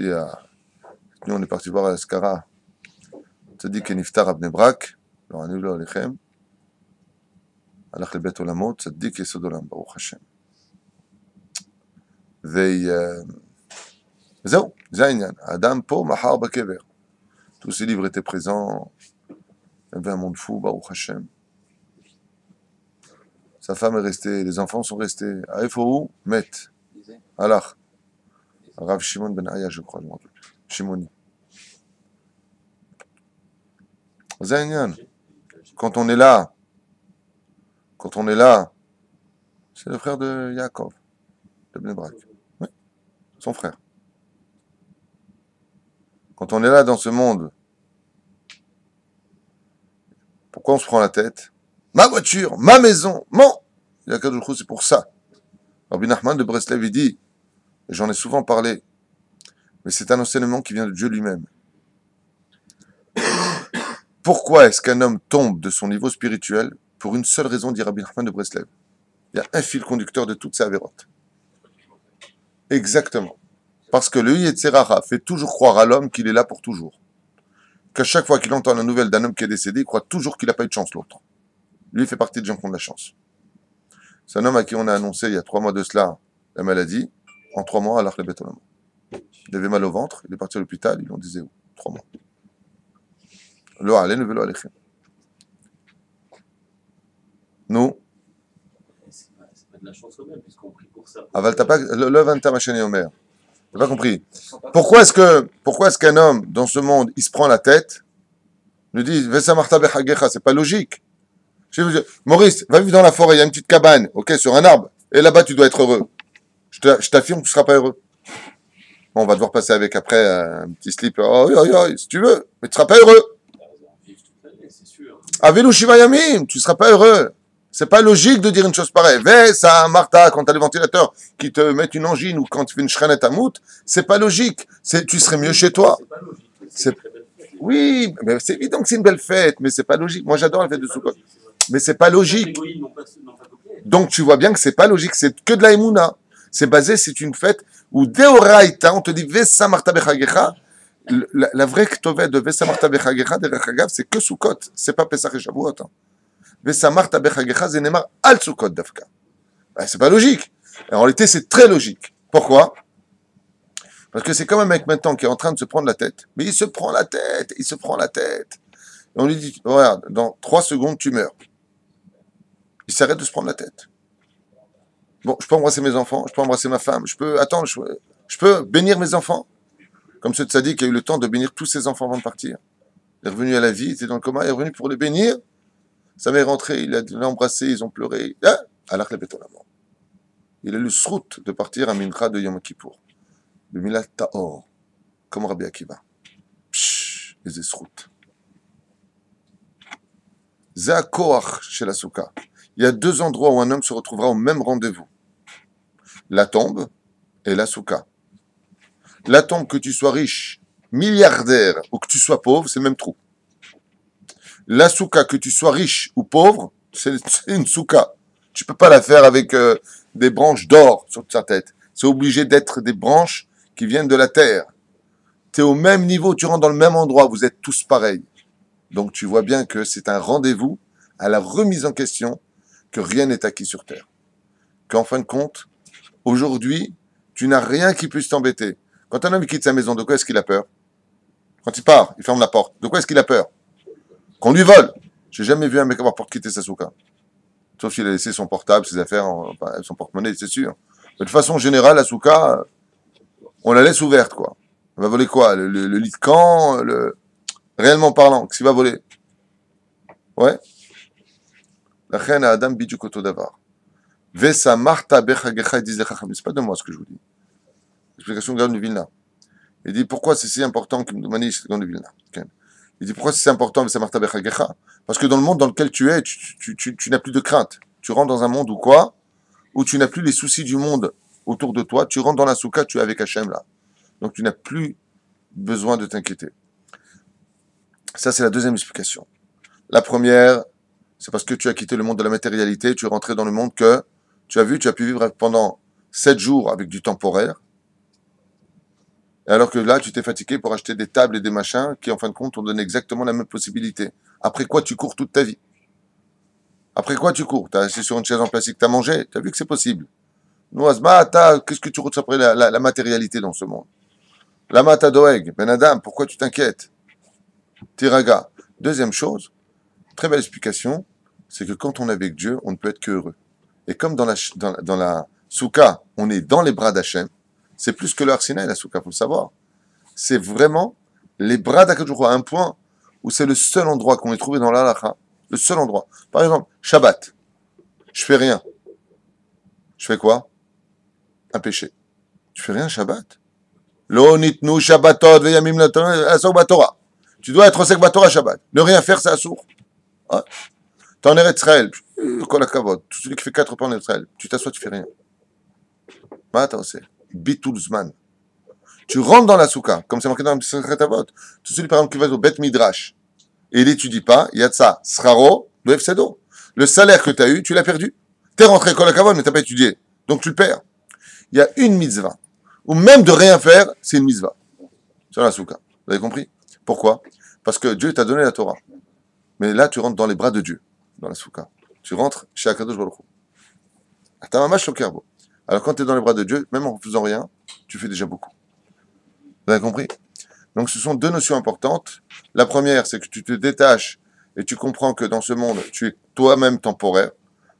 nous, on est parti voir à l'Askara. Tzadik Keniftar Abne Brak. Alors, Anoulo Alechem. הלך לבית עולמות, צדיק יסוד עולם, ברוך השם. וזהו, זה העניין. האדם פה, מחר בקבר. Tous ces livres étaient présents. Il y avait un monde fou, ברוך השם. Sa femme est restée, les enfants sont restés. איפה הוא? מת. הלך. Rav Shimon ben Aya, je crois, je m'en rappelle plus. Shimoni. Zainian, quand on est là, c'est le frère de Yaakov, de Bnei Brak. Oui, son frère. Quand on est là dans ce monde, pourquoi on se prend la tête? Ma voiture, ma maison, mon. C'est pour ça. Rabbi Nachman de Breslev, il dit, et j'en ai souvent parlé, mais c'est un enseignement qui vient de Dieu lui-même. Pourquoi est-ce qu'un homme tombe de son niveau spirituel? Pour une seule raison, dit Rabbi Nachman de Breslev. Il y a un fil conducteur de toutes ces avérotes. Exactement. Parce que le Yetzer Hara fait toujours croire à l'homme qu'il est là pour toujours. Qu'à chaque fois qu'il entend la nouvelle d'un homme qui est décédé, il croit toujours qu'il n'a pas eu de chance, l'autre. Lui, il fait partie des gens qui ont de la chance. C'est un homme à qui on a annoncé il y a 3 mois de cela la maladie. En 3 mois, alors le béton. Il avait mal au ventre, il est parti à l'hôpital, ils l'ont disait où 3 mois. Lo allez, ne veut aller. Nous, C'est pas de la chance quand même, puisqu'on prie pour ça. Aval t'as pas le vanta machani omer. T'as pas compris. Pourquoi est-ce qu'un homme dans ce monde, il se prend la tête, nous dit Vesa marta bechagecha, c'est pas logique. Maurice, va vivre dans la forêt, il y a une petite cabane, ok, sur un arbre, et là-bas tu dois être heureux. Je t'affirme que tu ne seras pas heureux. Bon, on va devoir passer avec après un petit slip, si tu veux, mais tu ne seras pas heureux. Avelu Shiva Yamim, tu ne seras pas heureux. C'est pas logique de dire une chose pareille. Vesa Martha, quand tu as le ventilateur qui te met une angine ou quand tu fais une shranet à mout, c'est pas logique. Tu serais mieux chez toi. C'est pas logique. C'est... Oui, mais c'est évident que c'est une belle fête, mais c'est pas logique. Moi, j'adore la fête de Sukkot. Mais c'est pas logique. Donc, tu vois bien que c'est pas logique. C'est que de la Emouna. C'est basé, c'est une fête où Deoraita, on te dit Vesa Martha Bechagecha. La vraie ktovet de Vesa Martha Bechagecha, c'est que Sukkot. C'est pas Pesach et Shavuot. Vesa Martha Bechagecha, Zenemar al Sukkot Dafka. C'est pas logique. Et en réalité, c'est très logique. Pourquoi? Parce que c'est comme un mec maintenant qui est en train de se prendre la tête. Mais il se prend la tête. Et on lui dit, regarde, dans 3 secondes, tu meurs. Il s'arrête de se prendre la tête. Bon, je peux embrasser mes enfants, je peux embrasser ma femme, je peux bénir mes enfants. Comme ce tzaddik qui a eu le temps de bénir tous ses enfants avant de partir. Il est revenu à la vie, il était dans le coma, il est revenu pour les bénir. Sa mère est rentrée, il l'a embrassé, ils ont pleuré. Alors le béton la mort. Il a eu le srout de partir à Mincha de Yom Kippour. Le Milat Taor, comme Rabbi Akiva. Pshh, les srout. Zéakoach chez la Souka. Il y a 2 endroits où un homme se retrouvera au même rendez-vous. La tombe et la Souka. La tombe, que tu sois riche, milliardaire ou que tu sois pauvre, c'est le même trou. La Souka, que tu sois riche ou pauvre, c'est une Souka. Tu peux pas la faire avec des branches d'or sur ta tête. C'est obligé d'être des branches qui viennent de la terre. Tu es au même niveau, tu rentres dans le même endroit, vous êtes tous pareils. Donc tu vois bien que c'est un rendez-vous à la remise en question que rien n'est acquis sur terre. Qu'en fin de compte, aujourd'hui, tu n'as rien qui puisse t'embêter. Quand un homme quitte sa maison, de quoi est-ce qu'il a peur? Quand il part, il ferme la porte. De quoi est-ce qu'il a peur? Qu'on lui vole. J'ai jamais vu un mec avoir peur de quitter sa souka. Sauf s'il a laissé son portable, ses affaires, son porte-monnaie, c'est sûr. Mais de façon générale, la souka, on la laisse ouverte, quoi. On va voler quoi? Le lit de camp, réellement parlant, qu'est-ce qu'il va voler? Ouais. La reine à Adam Bidjuk Otodavar. Vesa Marta Bechagecha, disait Chacham. C'est pas de moi ce que je vous dis. Explication de Gaon de Vilna. Il dit pourquoi c'est si important que nous manions Gaon de Vilna. Il dit pourquoi c'est si important Vesa Marta Bechagecha? Parce que dans le monde dans lequel tu es, tu n'as plus de crainte. Tu rentres dans un monde où quoi? Où tu n'as plus les soucis du monde autour de toi. Tu rentres dans la souka, tu es avec Hachem là. Donc tu n'as plus besoin de t'inquiéter. Ça, c'est la deuxième explication. La première, c'est parce que tu as quitté le monde de la matérialité, tu es rentré dans le monde que tu as vu, tu as pu vivre pendant 7 jours avec du temporaire. Et alors que là, tu t'es fatigué pour acheter des tables et des machins qui, en fin de compte, t'ont donné exactement la même possibilité. Après quoi, tu cours toute ta vie. Après quoi, tu cours? Tu as assis sur une chaise en plastique, tu as mangé, tu as vu que c'est possible. Nous, Asma, qu'est-ce que tu retiens après la matérialité dans ce monde? La mata doeg, Ben Adam, pourquoi tu t'inquiètes? Tiraga. Deuxième chose, très belle explication, c'est que quand on est avec Dieu, on ne peut être que heureux. Et comme dans la souka, on est dans les bras d'Hachem, C'est plus que le Har Sinaï, la souka, il faut le savoir. C'est vraiment les bras d'Akadosh Baruch Hu, à un point où c'est le seul endroit qu'on est trouvé dans l'Halakha, le seul endroit. Par exemple, Shabbat, je fais rien. Je fais quoi? Un péché. Tu fais rien Shabbat? Lo nitnu Shabbatot veyamim asok batorah. Tu dois être sec batorah Shabbat. Ne rien faire, c'est assour. Ouais. T'es en Eretz Israël, kol hakavod, tout celui qui fait 4 pas en Eretz Israël, tu t'assois, tu fais rien. Mata aussi. Bitul zman. Tu rentres dans la souka, comme c'est marqué dans le Secret Avot. Tout celui par exemple qui va au Bet Midrash et il n'étudie pas, il y a de ça, sraro, le efsedo. Le salaire que tu as eu, tu l'as perdu. Tu es rentré kol hakavod, mais tu n'as pas étudié. Donc tu le perds. Il y a une mitzvah, ou même de rien faire, c'est une mitzvah. Sur la souka. Vous avez compris? Pourquoi? Parce que Dieu t'a donné la Torah. Mais là, tu rentres dans les bras de Dieu, dans la souka. Tu rentres chez Akadosh Baruch Hu. T'as un match au kerbo. Alors quand tu es dans les bras de Dieu, même en faisant rien, tu fais déjà beaucoup. Vous avez compris? Donc ce sont deux notions importantes. La première, c'est que tu te détaches et tu comprends que dans ce monde, tu es toi-même temporaire.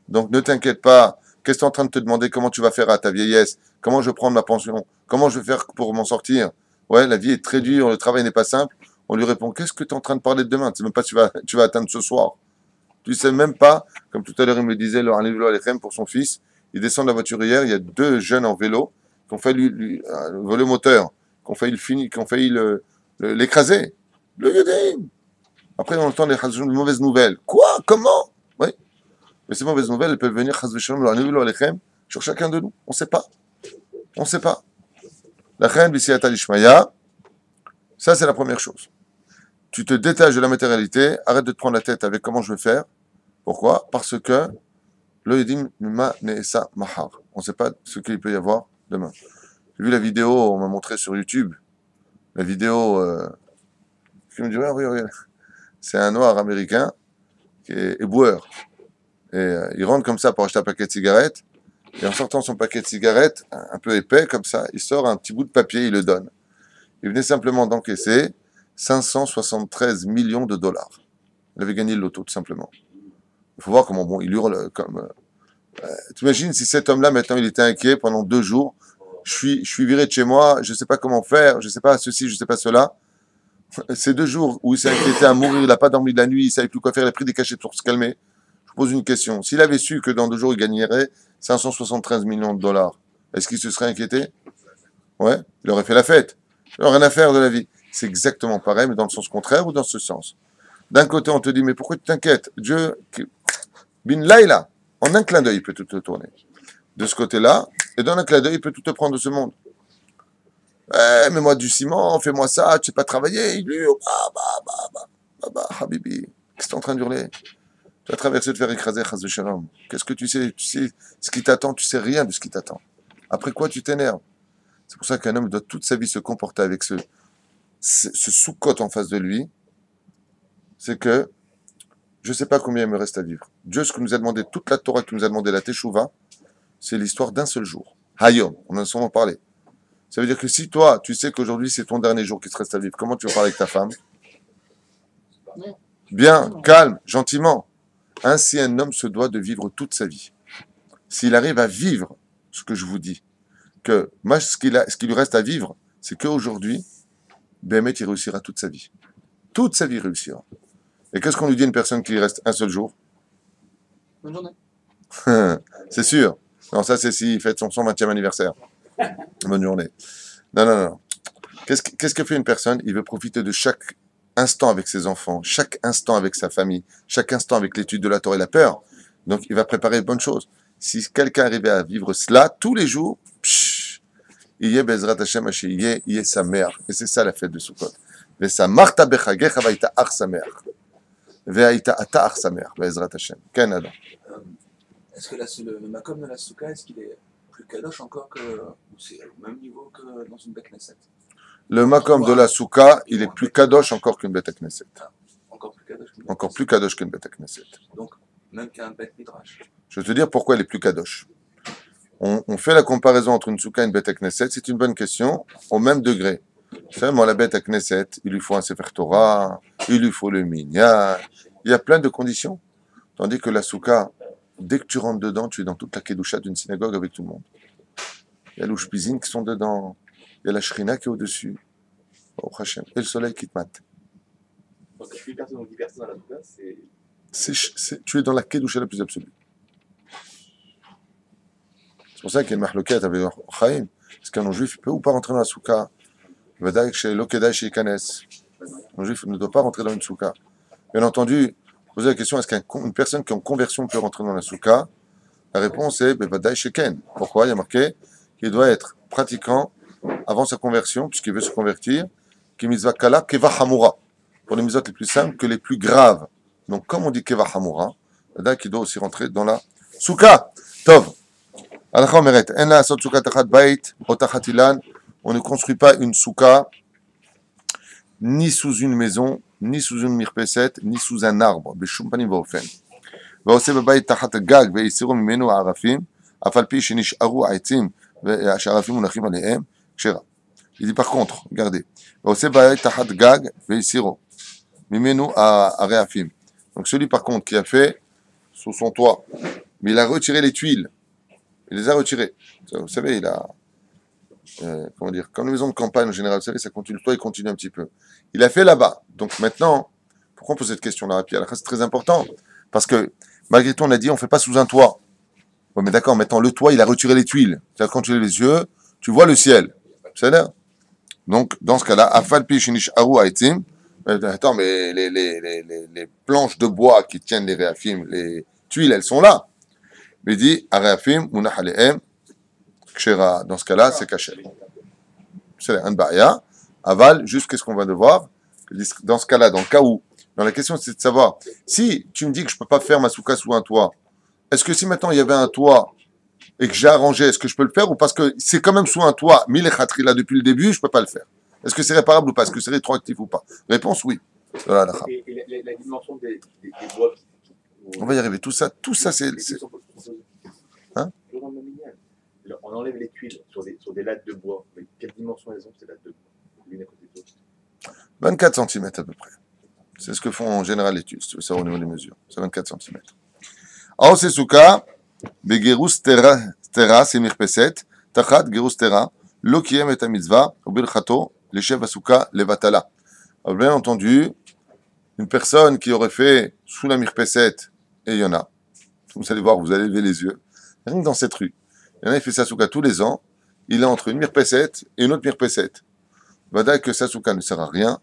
Donc ne t'inquiète pas. Qu'est-ce que tu es en train de te demander? Comment tu vas faire à ta vieillesse? Comment je vais prendre ma pension? Comment je vais faire pour m'en sortir? Ouais, la vie est très dure, le travail n'est pas simple. On lui répond, qu'est-ce que tu es en train de parler de demain? Tu ne sais même pas si tu vas atteindre ce soir. Tu ne sais même pas, comme tout à l'heure il me disait, un vélo Alechem pour son fils, il descend de la voiture hier, il y a 2 jeunes en vélo qui ont failli voler le moteur, qui ont failli l'écraser. Le Yudim. Après on entend les mauvaises nouvelles. Quoi? Comment? Oui. Mais ces mauvaises nouvelles, elles peuvent venir sur chacun de nous. On ne sait pas. On ne sait pas. La reine B'siyata Lishmaya, ça c'est la première chose. Tu te détaches de la matérialité, arrête de te prendre la tête avec comment je vais faire. Pourquoi? Parce que le Yedim ma ne'esa mahar. On ne sait pas ce qu'il peut y avoir demain. J'ai vu la vidéo, on m'a montré sur YouTube. La vidéo, je me dis, oui. C'est un noir américain qui est éboueur. Et il rentre comme ça pour acheter un paquet de cigarettes. Et en sortant son paquet de cigarettes, un peu épais comme ça, il sort un petit bout de papier, il le donne. Il venait simplement d'encaisser 573 millions de dollars. Il avait gagné le loto, tout simplement. Il faut voir comment, il hurle comme... T'imagines si cet homme-là, maintenant, il était inquiet pendant 2 jours. Je suis viré de chez moi, je ne sais pas comment faire, je ne sais pas ceci, je ne sais pas cela. Ces 2 jours où il s'est inquiété à mourir, il n'a pas dormi de la nuit, il ne savait plus quoi faire, il a pris des cachets pour se calmer. Je pose une question. S'il avait su que dans 2 jours, il gagnerait 573 millions de dollars, est-ce qu'il se serait inquiété? Ouais, il aurait fait la fête. Il n'aurait rien à faire de la vie. C'est exactement pareil, mais dans le sens contraire ou dans ce sens. D'un côté, on te dit, mais pourquoi tu t'inquiètes? Dieu, bin laïla, en un clin d'œil, il peut tout te tourner. De ce côté-là, et dans un clin d'œil, il peut tout te prendre de ce monde. Mets-moi du ciment, fais-moi ça, tu sais pas travailler, il hurle, habibi, qu'est-ce que tu es en train d'hurler? Tu vas traverser de faire écraser, chas de shalom. Qu'est-ce que tu sais? Tu sais ce qui t'attend, tu sais rien de ce qui t'attend. Après quoi, tu t'énerves? C'est pour ça qu'un homme doit toute sa vie se comporter avec ce sous-cote en face de lui. C'est que je ne sais pas combien il me reste à vivre. Dieu, ce que nous a demandé, toute la Torah qui nous a demandé la Teshuvah, c'est l'histoire d'un seul jour. Hayom, on en a souvent parlé. Ça veut dire que si toi, tu sais qu'aujourd'hui c'est ton dernier jour qui te reste à vivre, comment tu vas parler avec ta femme? Bien, calme, gentiment. Ainsi, un homme se doit de vivre toute sa vie. S'il arrive à vivre ce que je vous dis, que moi, ce qui lui reste à vivre, c'est qu'aujourd'hui, Béhémet, il réussira toute sa vie. Toute sa vie réussira. Et qu'est-ce qu'on lui dit à une personne qui lui reste un seul jour? Bonne journée. C'est sûr. Non, ça, c'est s'il fête son 120e anniversaire. Bonne journée. Non. Qu'est-ce que fait une personne? Il veut profiter de chaque instant avec ses enfants, chaque instant avec sa famille, chaque instant avec l'étude de la Torah et la peur. Donc, il va préparer de bonnes choses. Si quelqu'un arrivait à vivre cela tous les jours, il y a Bezrat Hashem, il y a sa mère. Et c'est ça la fête de Sukkot. Mais sa marta bechagecha vaïta ar sa mère. Vaïta ata ar sa mère. Bezrat Hashem. Canada. Est-ce que le makom de la souka, est-ce qu'il est plus kadosh encore que, ou c'est au même niveau que dans une Beth Knesset? Le makom de la souka, il est plus kadosh encore qu'une Beth Knesset. Encore plus kadosh qu'une Encore plus kadosh qu'une Beth Knesset. Donc, même qu'un Beth Midrash. Je vais te dire pourquoi elle est plus kadosh. On fait la comparaison entre une souka et une Beth Knesset, c'est une bonne question, au même degré. Seulement, la Beth Knesset, il lui faut un Sefer Torah, il lui faut le minyan, il y a plein de conditions. Tandis que la souka, dès que tu rentres dedans, tu es dans toute la kedusha d'une synagogue avec tout le monde. il y a l'ouchpizine qui sont dedans, il y a la shrina qui est au-dessus, au Hachem, et le soleil qui te mate. Donc, 8 personnes ou 10 personnes à la souka, Tu es dans la kedusha la plus absolue. C'est pour ça qu'il y a une mahloket avec Chaim. Est-ce qu'un non-juif peut ou pas rentrer dans la souka? Un juif ne doit pas rentrer dans une souka. Bien entendu, posez la question, est-ce qu'une personne qui est en conversion peut rentrer dans la souka? La réponse est Bevadaï Sheken. Pourquoi? Il y a marqué qu'il doit être pratiquant avant sa conversion, puisqu'il veut se convertir, qui mitzvah kala keva hamura. Pour les mitzvot les plus simples que les plus graves. Donc, comme on dit keva hamura, Bevadaï qui doit aussi rentrer dans la souka. Tov. Alakha omeret, en la asot souka tachat bait, o tachat ilan. On ne construit pas une souka ni sous une maison, ni sous une mirpeset, ni sous un arbre. Beshum panim vaofen. ועושה בבית תחת הגג ויסירו ממנו הערפים, אף על פי שנשארו העצים והערפים מונחים עליהם, כשרה. Il dit par contre, regardez, ועושה בבית תחת גג ויסירו ממנו הערפים. Donc celui par contre qui a fait sous son toit, mais il a retiré les tuiles, il les a retirées. Vous savez, il a, comment dire, comme les maisons de campagne en général, vous savez, ça continue, le toit il continue un petit peu. Il a fait là-bas. Donc maintenant, pourquoi on pose cette question-là? Puis c'est très important, parce que malgré tout, on a dit, on ne fait pas sous un toit. Ouais, mais d'accord, maintenant, le toit, il a retiré les tuiles. C'est-à-dire, quand tu lèves les yeux, tu vois le ciel. C'est là. Donc, dans ce cas-là, afalpi shinish aru aitzim. Attends, mais les planches de bois qui tiennent les réafim, les tuiles, elles sont là. Mais il dit, aréafim, munach alehem, kshera. Dans ce cas-là, c'est caché. C'est un baya. Aval, juste qu'est-ce qu'on va devoir? Dans ce cas-là, dans le cas où, dans la question, c'est de savoir, si tu me dis que je ne peux pas faire ma souka sous un toit, est-ce que si maintenant il y avait un toit et que j'ai arrangé, est-ce que je peux le faire ou parce que c'est quand même sous un toit, mille khatri là depuis le début, je ne peux pas le faire? Est-ce que c'est réparable ou pas? Est-ce que c'est rétroactif ou pas? Réponse oui. Voilà, et la dimension des bois on va y arriver. Tout ça c'est. Hein? On enlève les tuiles sur des lattes de bois. Mais quelle dimension elles ont ces lattes de bois? L'une à côté de l'autre. 24 cm à peu près. C'est ce que font en général les tuiles, si tu veux savoir au niveau des mesures. C'est 24 cm. Aos Souka, Begerus Tera, c'est Mirpeset, Tachat Gerus Tera, Lo Kiem et Mitzvah, Obirchato, les chefs Asuka, les Vatala. Alors, bien entendu, une personne qui aurait fait sous la Mirpeset, et il y en a, vous allez voir, vous allez lever les yeux, rien que dans cette rue, il y en a qui fait sa Souka tous les ans, il est entre une Mirpeset et une autre Mirpeset. Vadaï que sa Souka ne sert à rien,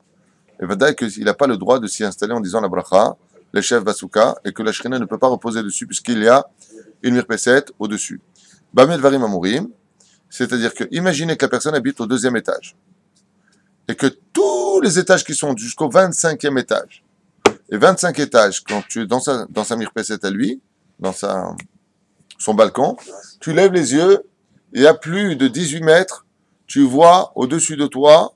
et Vadaï qu'il n'a pas le droit de s'y installer en disant la bracha, les chefs Basuka, et que la shrina ne peut pas reposer dessus, puisqu'il y a une mirpeset au-dessus. Bamel Varim Amurim, c'est-à-dire que, imaginez que la personne habite au 2e étage, et que tous les étages qui sont jusqu'au 25e étage, et 25 étages, quand tu es dans sa mirpeset à lui, dans son balcon, tu lèves les yeux, et à plus de 18 mètres, tu vois au-dessus de toi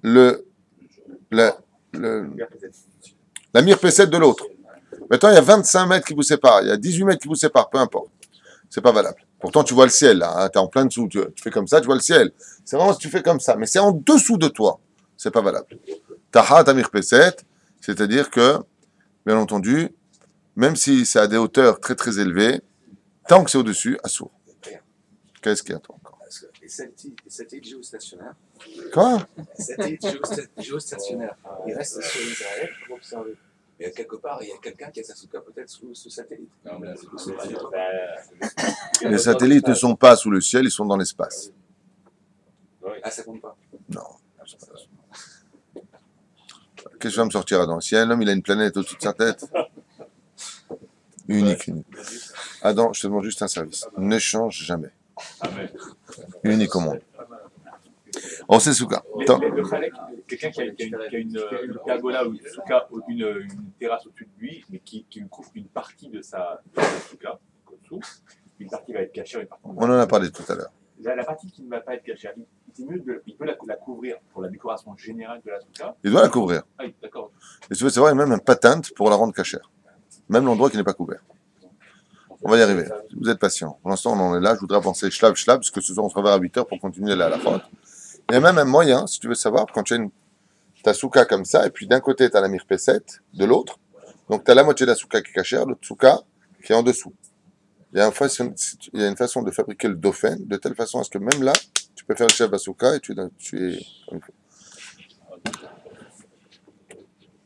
la mirpeset de l'autre. Maintenant, il y a 25 mètres qui vous séparent, il y a 18 mètres qui vous séparent, peu importe. C'est pas valable. Pourtant, tu vois le ciel, là, hein, tu es en plein dessous, tu fais comme ça, tu vois le ciel. C'est vraiment si tu fais comme ça, mais c'est en dessous de toi. C'est pas valable. Taha ta mirpeset, c'est-à-dire que, bien entendu, même si c'est à des hauteurs très très élevées, tant que c'est au-dessus, assourd. Qu'est-ce qu'il y a toi encore? Les satellites géostationnaires. Quoi? Les satellites géostationnaires. Ils restent sur Israël pour observer. Mais quelque part, il y a quelqu'un qui a sa souka peut-être sous ce satellite. Non, mais là, c'est pas du tout. Les satellites ne sont pas sous le ciel, ils sont dans l'espace. Ah, ça compte pas. Non. Qu'est-ce que je vais me sortir dans le ciel? L'homme, il a une planète au-dessus de sa tête. Unique. Adam, je te demande juste un service. Ne change jamais. Unique au monde. On sait Souka. Le Khalek, quelqu'un qui a une pergola ou une souka, une terrasse au-dessus de lui, mais qui couvre une partie de sa souka, une partie va être cachée, une partie. On en a parlé tout à l'heure. La partie qui ne va pas être cachée, c'est mieux il peut la couvrir pour la décoration générale de la souka. Il doit la couvrir. Ah oui, d'accord. Et tu veux savoir, il y a même un patent pour la rendre cachère. Même l'endroit qui n'est pas couvert. On va y arriver. Vous êtes patient. Pour l'instant, on en est là. Je voudrais avancer schlab, parce que ce soir, on se reverra à 8h pour continuer aller à la faute. Il y a même un moyen, si tu veux savoir, quand tu as ta souka comme ça, et puis d'un côté, tu as la mirpeset, de l'autre. Donc, tu as la moitié de la souka qui est cachère, l'autre souka qui est en dessous. il y a une façon de fabriquer le dauphin, de telle façon à ce que même là, tu peux faire le chef Asuka et tu es.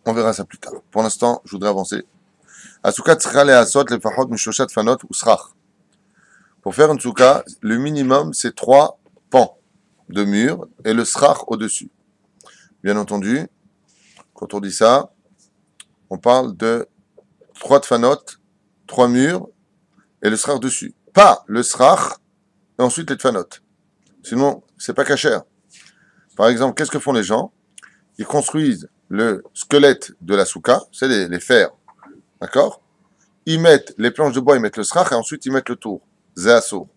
On verra ça plus tard. Pour l'instant, je voudrais avancer. Asuka tzricha le'asot lefachot mishloshat fanot usrach. Pour faire une souka, le minimum, c'est 3 pans de mur et le srach au-dessus. Bien entendu, quand on dit ça, on parle de 3 tfanot, 3 murs et le srach dessus. Pas le srach et ensuite les tfanot. Sinon, c'est pas cachère. Par exemple, qu'est-ce que font les gens? Ils construisent le squelette de la souka, c'est les fers, d'accord? Ils mettent les planches de bois, ils mettent le srach et ensuite ils mettent le tour. Zéasso.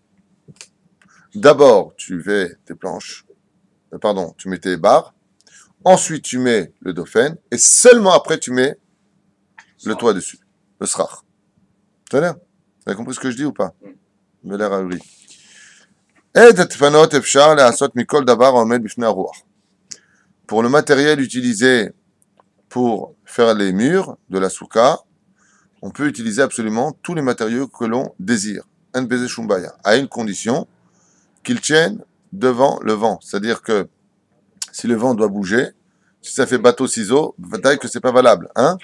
D'abord, tu mets tes planches, tu mets tes barres, ensuite tu mets le dauphin et seulement après tu mets le toit dessus, le srach. Ça a l'air? Vous avez compris ce que je dis ou pas? Vous avez l'air à oui. Pour le matériel utilisé pour faire les murs de la souka, on peut utiliser absolument tous les matériaux que l'on désire. À une condition qu'ils tiennent devant le vent. C'est-à-dire que si le vent doit bouger, si ça fait bateau-ciseau, peut-être que c'est pas valable. Hein?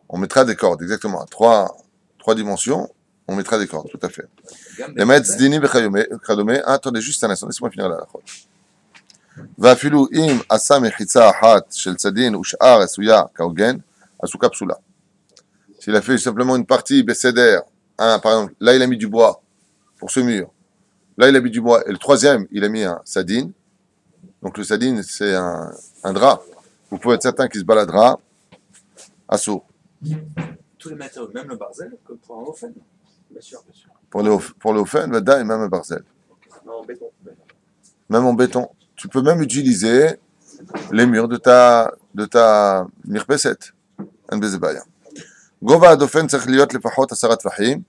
On mettra des cordes, exactement. Trois dimensions, on mettra des cordes, tout à fait. Attendez juste un instant, laissez-moi finir là. ואפילו אם עשה מחיצה אחת של צדין ושאר עשויה כהוגן, הסוכה פסולה. S'il a fait simplement une partie bécédère, par exemple, là il a mis du bois pour ce mur, là il a mis du bois, et le troisième il a mis un sadine, donc le sadine c'est un drap, vous pouvez être certain qu'il se baladera à saut. Tous les matériaux, même le barzel, comme pour un ofen. Bien sûr, bien sûr. Pour le ofen, vada et même un barzel. Non, en béton. Même en béton. Tu peux même utiliser les murs de ta mirpeset. Gova adofen tzarich liot lefachot 10 tfahim.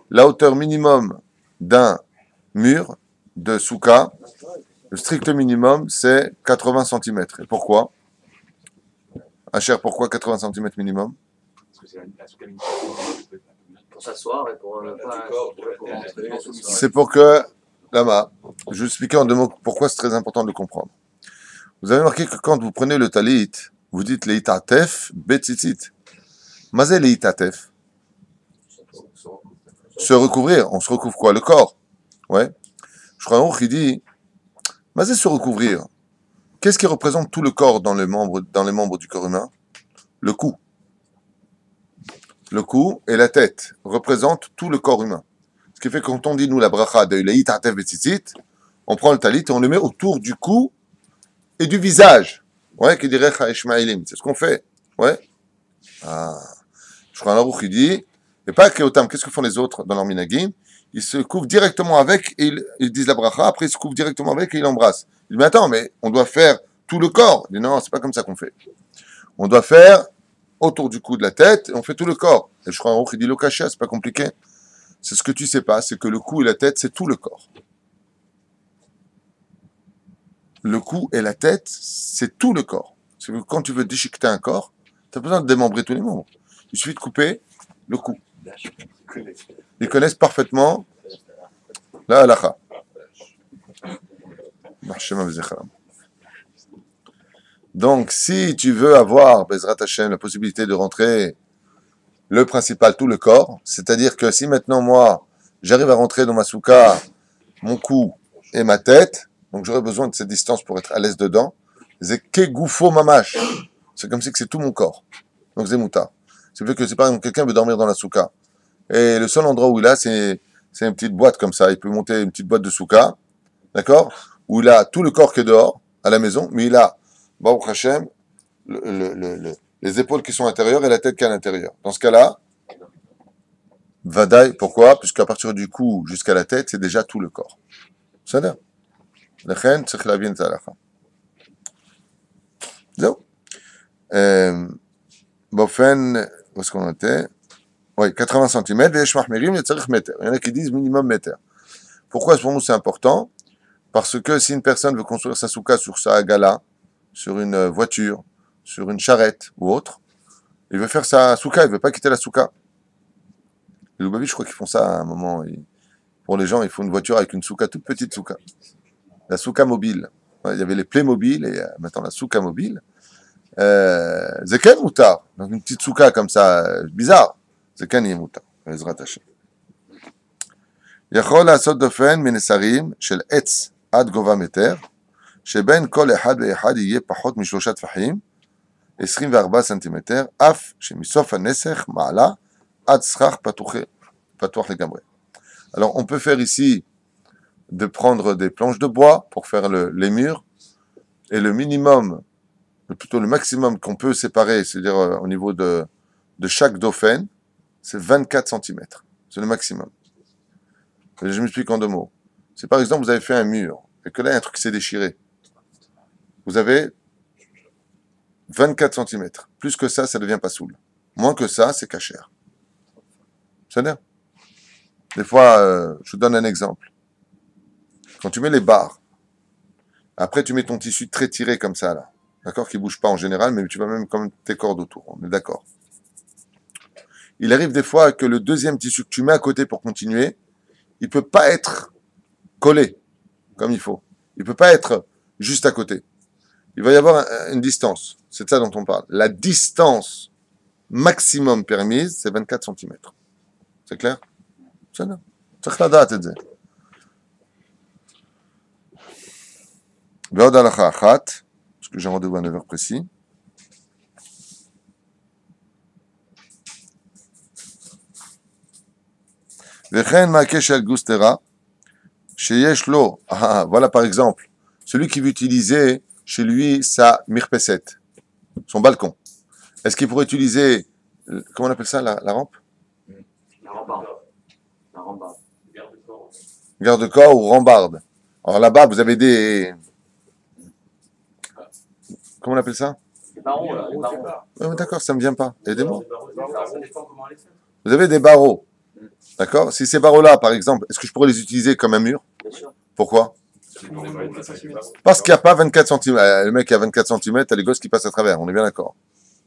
La hauteur minimum d'un mur de souka, le strict minimum, c'est 80 cm. Et pourquoi? Asher, pourquoi 80 cm minimum? Parce que c'est la souka minimum. Pour s'asseoir et pour rentrer. C'est pour que, Lama, je vais expliquer en 2 mots pourquoi c'est très important de le comprendre. Vous avez remarqué que quand vous prenez le talit, vous dites leitatef betzitzit. Mazé leitatef. Se recouvrir. On se recouvre quoi? Le corps. Ouais. Je crois un qui dit, mazé se recouvrir. Qu'est-ce qui représente tout le corps dans les membres du corps humain? Le cou. Le cou et la tête représentent tout le corps humain. Ce qui fait que quand on dit, nous, la bracha de leitatef betzitzit, on prend le talit et on le met autour du cou et du visage. Ouais, qui dirait Ishmaelim. C'est ce qu'on fait. Ouais. Ah. Je crois un arouch qui dit, et pas que autant, qu'est-ce que font les autres dans leur minagim? Ils se couvrent directement avec et ils disent la bracha, après ils se couvrent directement avec et ils l'embrassent. Il dit, mais attends, mais on doit faire tout le corps. Il dit, non, c'est pas comme ça qu'on fait. On doit faire autour du cou de la tête et on fait tout le corps. Et je crois un arouch qui dit, l'okashia, c'est pas compliqué. C'est ce que tu sais pas, c'est que le cou et la tête, c'est tout le corps. Le cou et la tête, c'est tout le corps. C'est que quand tu veux déchiqueter un corps, tu as besoin de démembrer tous les membres. Il suffit de couper le cou. Ils connaissent parfaitement la halakha. Donc, si tu veux avoir, Bezrat Hashem, la possibilité de rentrer le principal, tout le corps, c'est-à-dire que si maintenant, moi, j'arrive à rentrer dans ma souka, mon cou et ma tête, donc j'aurais besoin de cette distance pour être à l'aise dedans, c'est kegoufo mamash. C'est comme si c'est tout mon corps. Donc, zemouta. C'est fait que c'est par exemple quelqu'un veut dormir dans la souka. Et le seul endroit où il a, c'est une petite boîte comme ça. Il peut monter une petite boîte de souka, d'accord? Où il a tout le corps qui est dehors, à la maison, mais il a, Baruch Hashem, les épaules qui sont à l'intérieur et la tête qui est à l'intérieur. Dans ce cas-là, Vadaï, pourquoi? Puisqu'à partir du cou jusqu'à la tête, c'est déjà tout le corps. C'est ça? לכן צריך להבין את ההלכה. זהו. באופן, où est-ce qu'on était? Oui, 80 cm, ויש מחמירים לצריך מטר. Il y en a qui disent minimum mètre. Pourquoi pour nous c'est important? Parce que si une personne veut construire sa souka sur sa agala, sur une voiture, sur une charrette ou autre, il veut faire sa souka, il ne veut pas quitter la souka. Les Lubavitch, je crois qu'ils font ça à un moment. Pour les gens, il faut une voiture avec une souka, toute petite souka. La souka mobile. Ouais, il y avait les Playmobil et maintenant la souka mobile. Zeken Moutar. Dans une petite souka comme ça, bizarre. Zeken y est Moutar. Ezrat Hashem. יכול לעשות דופן מנסרים של עץ עד גובה מטר, שבין כל אחד ואחד יהיה פחות משלושה טפחים, 24 סנטימטר, אף שמסוף הנסך מעלה עד סכך פתוח לגמרי. Alors on peut faire ici de prendre des planches de bois pour faire les murs, et le minimum, plutôt le maximum qu'on peut séparer, c'est-à-dire au niveau de chaque dauphin, c'est 24 cm. C'est le maximum. Je m'explique en deux mots. Si par exemple vous avez fait un mur, et que là il y a un truc qui s'est déchiré, vous avez 24 cm. Plus que ça devient pas soul. Moins que ça, c'est cachère. C'est-à-dire, des fois, je vous donne un exemple. Quand tu mets les barres, après tu mets ton tissu très tiré comme ça, là, d'accord, qui bouge pas en général, mais tu vas même comme tes cordes autour, on est d'accord. Il arrive des fois que le deuxième tissu que tu mets à côté pour continuer, il peut pas être collé comme il faut. Il peut pas être juste à côté. Il va y avoir une distance. C'est de ça dont on parle. La distance maximum permise, c'est 24 cm. C'est clair? C'est là. צריך לדעת את זה. ועוד הלכה אחת, parce que j'ai rendez-vous à 9h précis. וכן מעקה של גוסטרה, שיש לו, voilà par exemple, celui qui veut utiliser chez lui sa mirpeset, son balcon. Est-ce qu'il pourrait utiliser, comment on appelle ça, la rampe? La rambarde. La rambarde. Garde-corps ou rambarde. Alors là-bas, vous avez des... Comment on appelle ça? Les barreaux, là. Les barreaux. Oui, d'accord, ça ne me vient pas. Aidez-moi. Ça dépend comment on les fait. Vous avez des barreaux. D'accord? Si ces barreaux-là, par exemple, est-ce que je pourrais les utiliser comme un mur? Bien sûr. Pourquoi? Parce qu'il n'y a pas 24 cm. Le mec qui a 24 cm, t'as les gosses qui passent à travers, on est bien d'accord.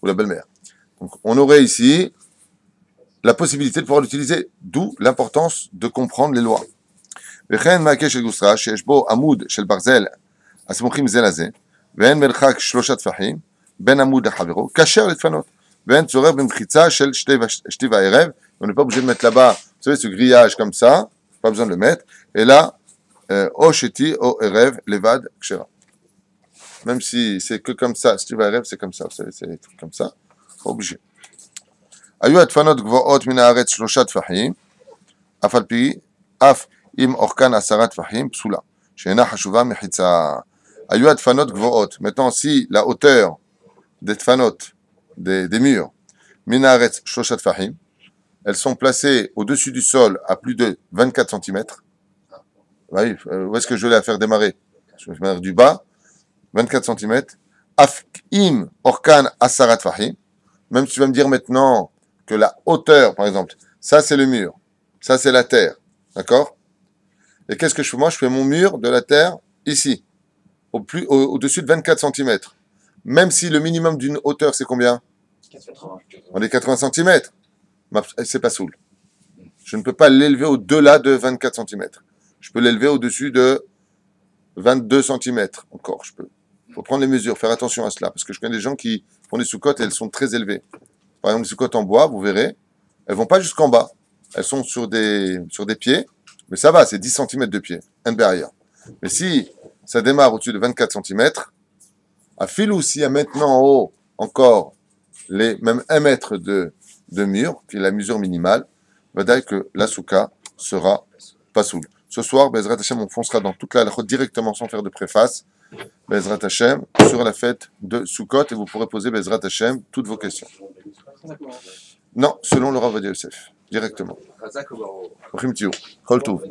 Ou la belle-mère. Donc, on aurait ici la possibilité de pouvoir l'utiliser, d'où l'importance de comprendre les lois. וכן מעקה של גוסרה, שיש בו עמוד של ברזל הסמוכים זה לזה, ואין מרחק 3 טפחים בין עמוד לחברו, כשר לדפנות, ואין צורך במחיצה של שתי וערב, on n'est pas obligé de mettre là-bas, vous savez, ce grillage comme ça, pas besoin de le mettre, et là, או שתי או ערב לבד כשרה. Même si c'est que comme ça, שתי וערב c'est comme ça, vous savez, c'est des trucs comme ça, pas obligé. היו הדפנות גבוהות מן הארץ 3 טפחים, אף על פי, אף אם אורכן 10 טפחים, פסולה, שאינה חשובה מחיצה. היו הדפנות גבוהות. Maintenant, si la hauteur des דפנות, des murs, מן הארץ 3 טפחים, elles sont placées au-dessus du sol à plus de 24 cm. Oui, où est-ce que je vais la faire démarrer? Je vais démarrer du bas, 24 cm. אף אם אורכן 10 טפחים, même si tu vas me dire maintenant que la hauteur, par exemple, ça c'est le mur, ça c'est la terre, d'accord? Et qu'est-ce que je fais? Moi, je fais mon mur de la terre ici, au-dessus de 24 cm. Même si le minimum d'une hauteur, c'est combien? 80. On est 80 cm. C'est pas soul. Je ne peux pas l'élever au-delà de 24 cm. Je peux l'élever au-dessus de 22 cm. Encore, je peux. Il faut prendre les mesures, faire attention à cela. Parce que je connais des gens qui font des sous-cotes et elles sont très élevées. Par exemple, les sous-cotes en bois, vous verrez, elles vont pas jusqu'en bas. Elles sont sur des pieds. Mais ça va, c'est 10 cm de pied, un derrière. Mais si ça démarre au-dessus de 24 cm, à fil ou s'il y a maintenant en haut encore même 1 mètre de mur, qui est la mesure minimale, va dire que la souka sera pas soul. Ce soir, Bezrat Hashem, on foncera dans toute la halachot directement sans faire de préface, Bezrat Hashem, sur la fête de Sukkot, et vous pourrez poser Bezrat Hashem toutes vos questions. Non, selon le Rav Ovadia Yosef, directement. Razak ou Baro? Chol Tov.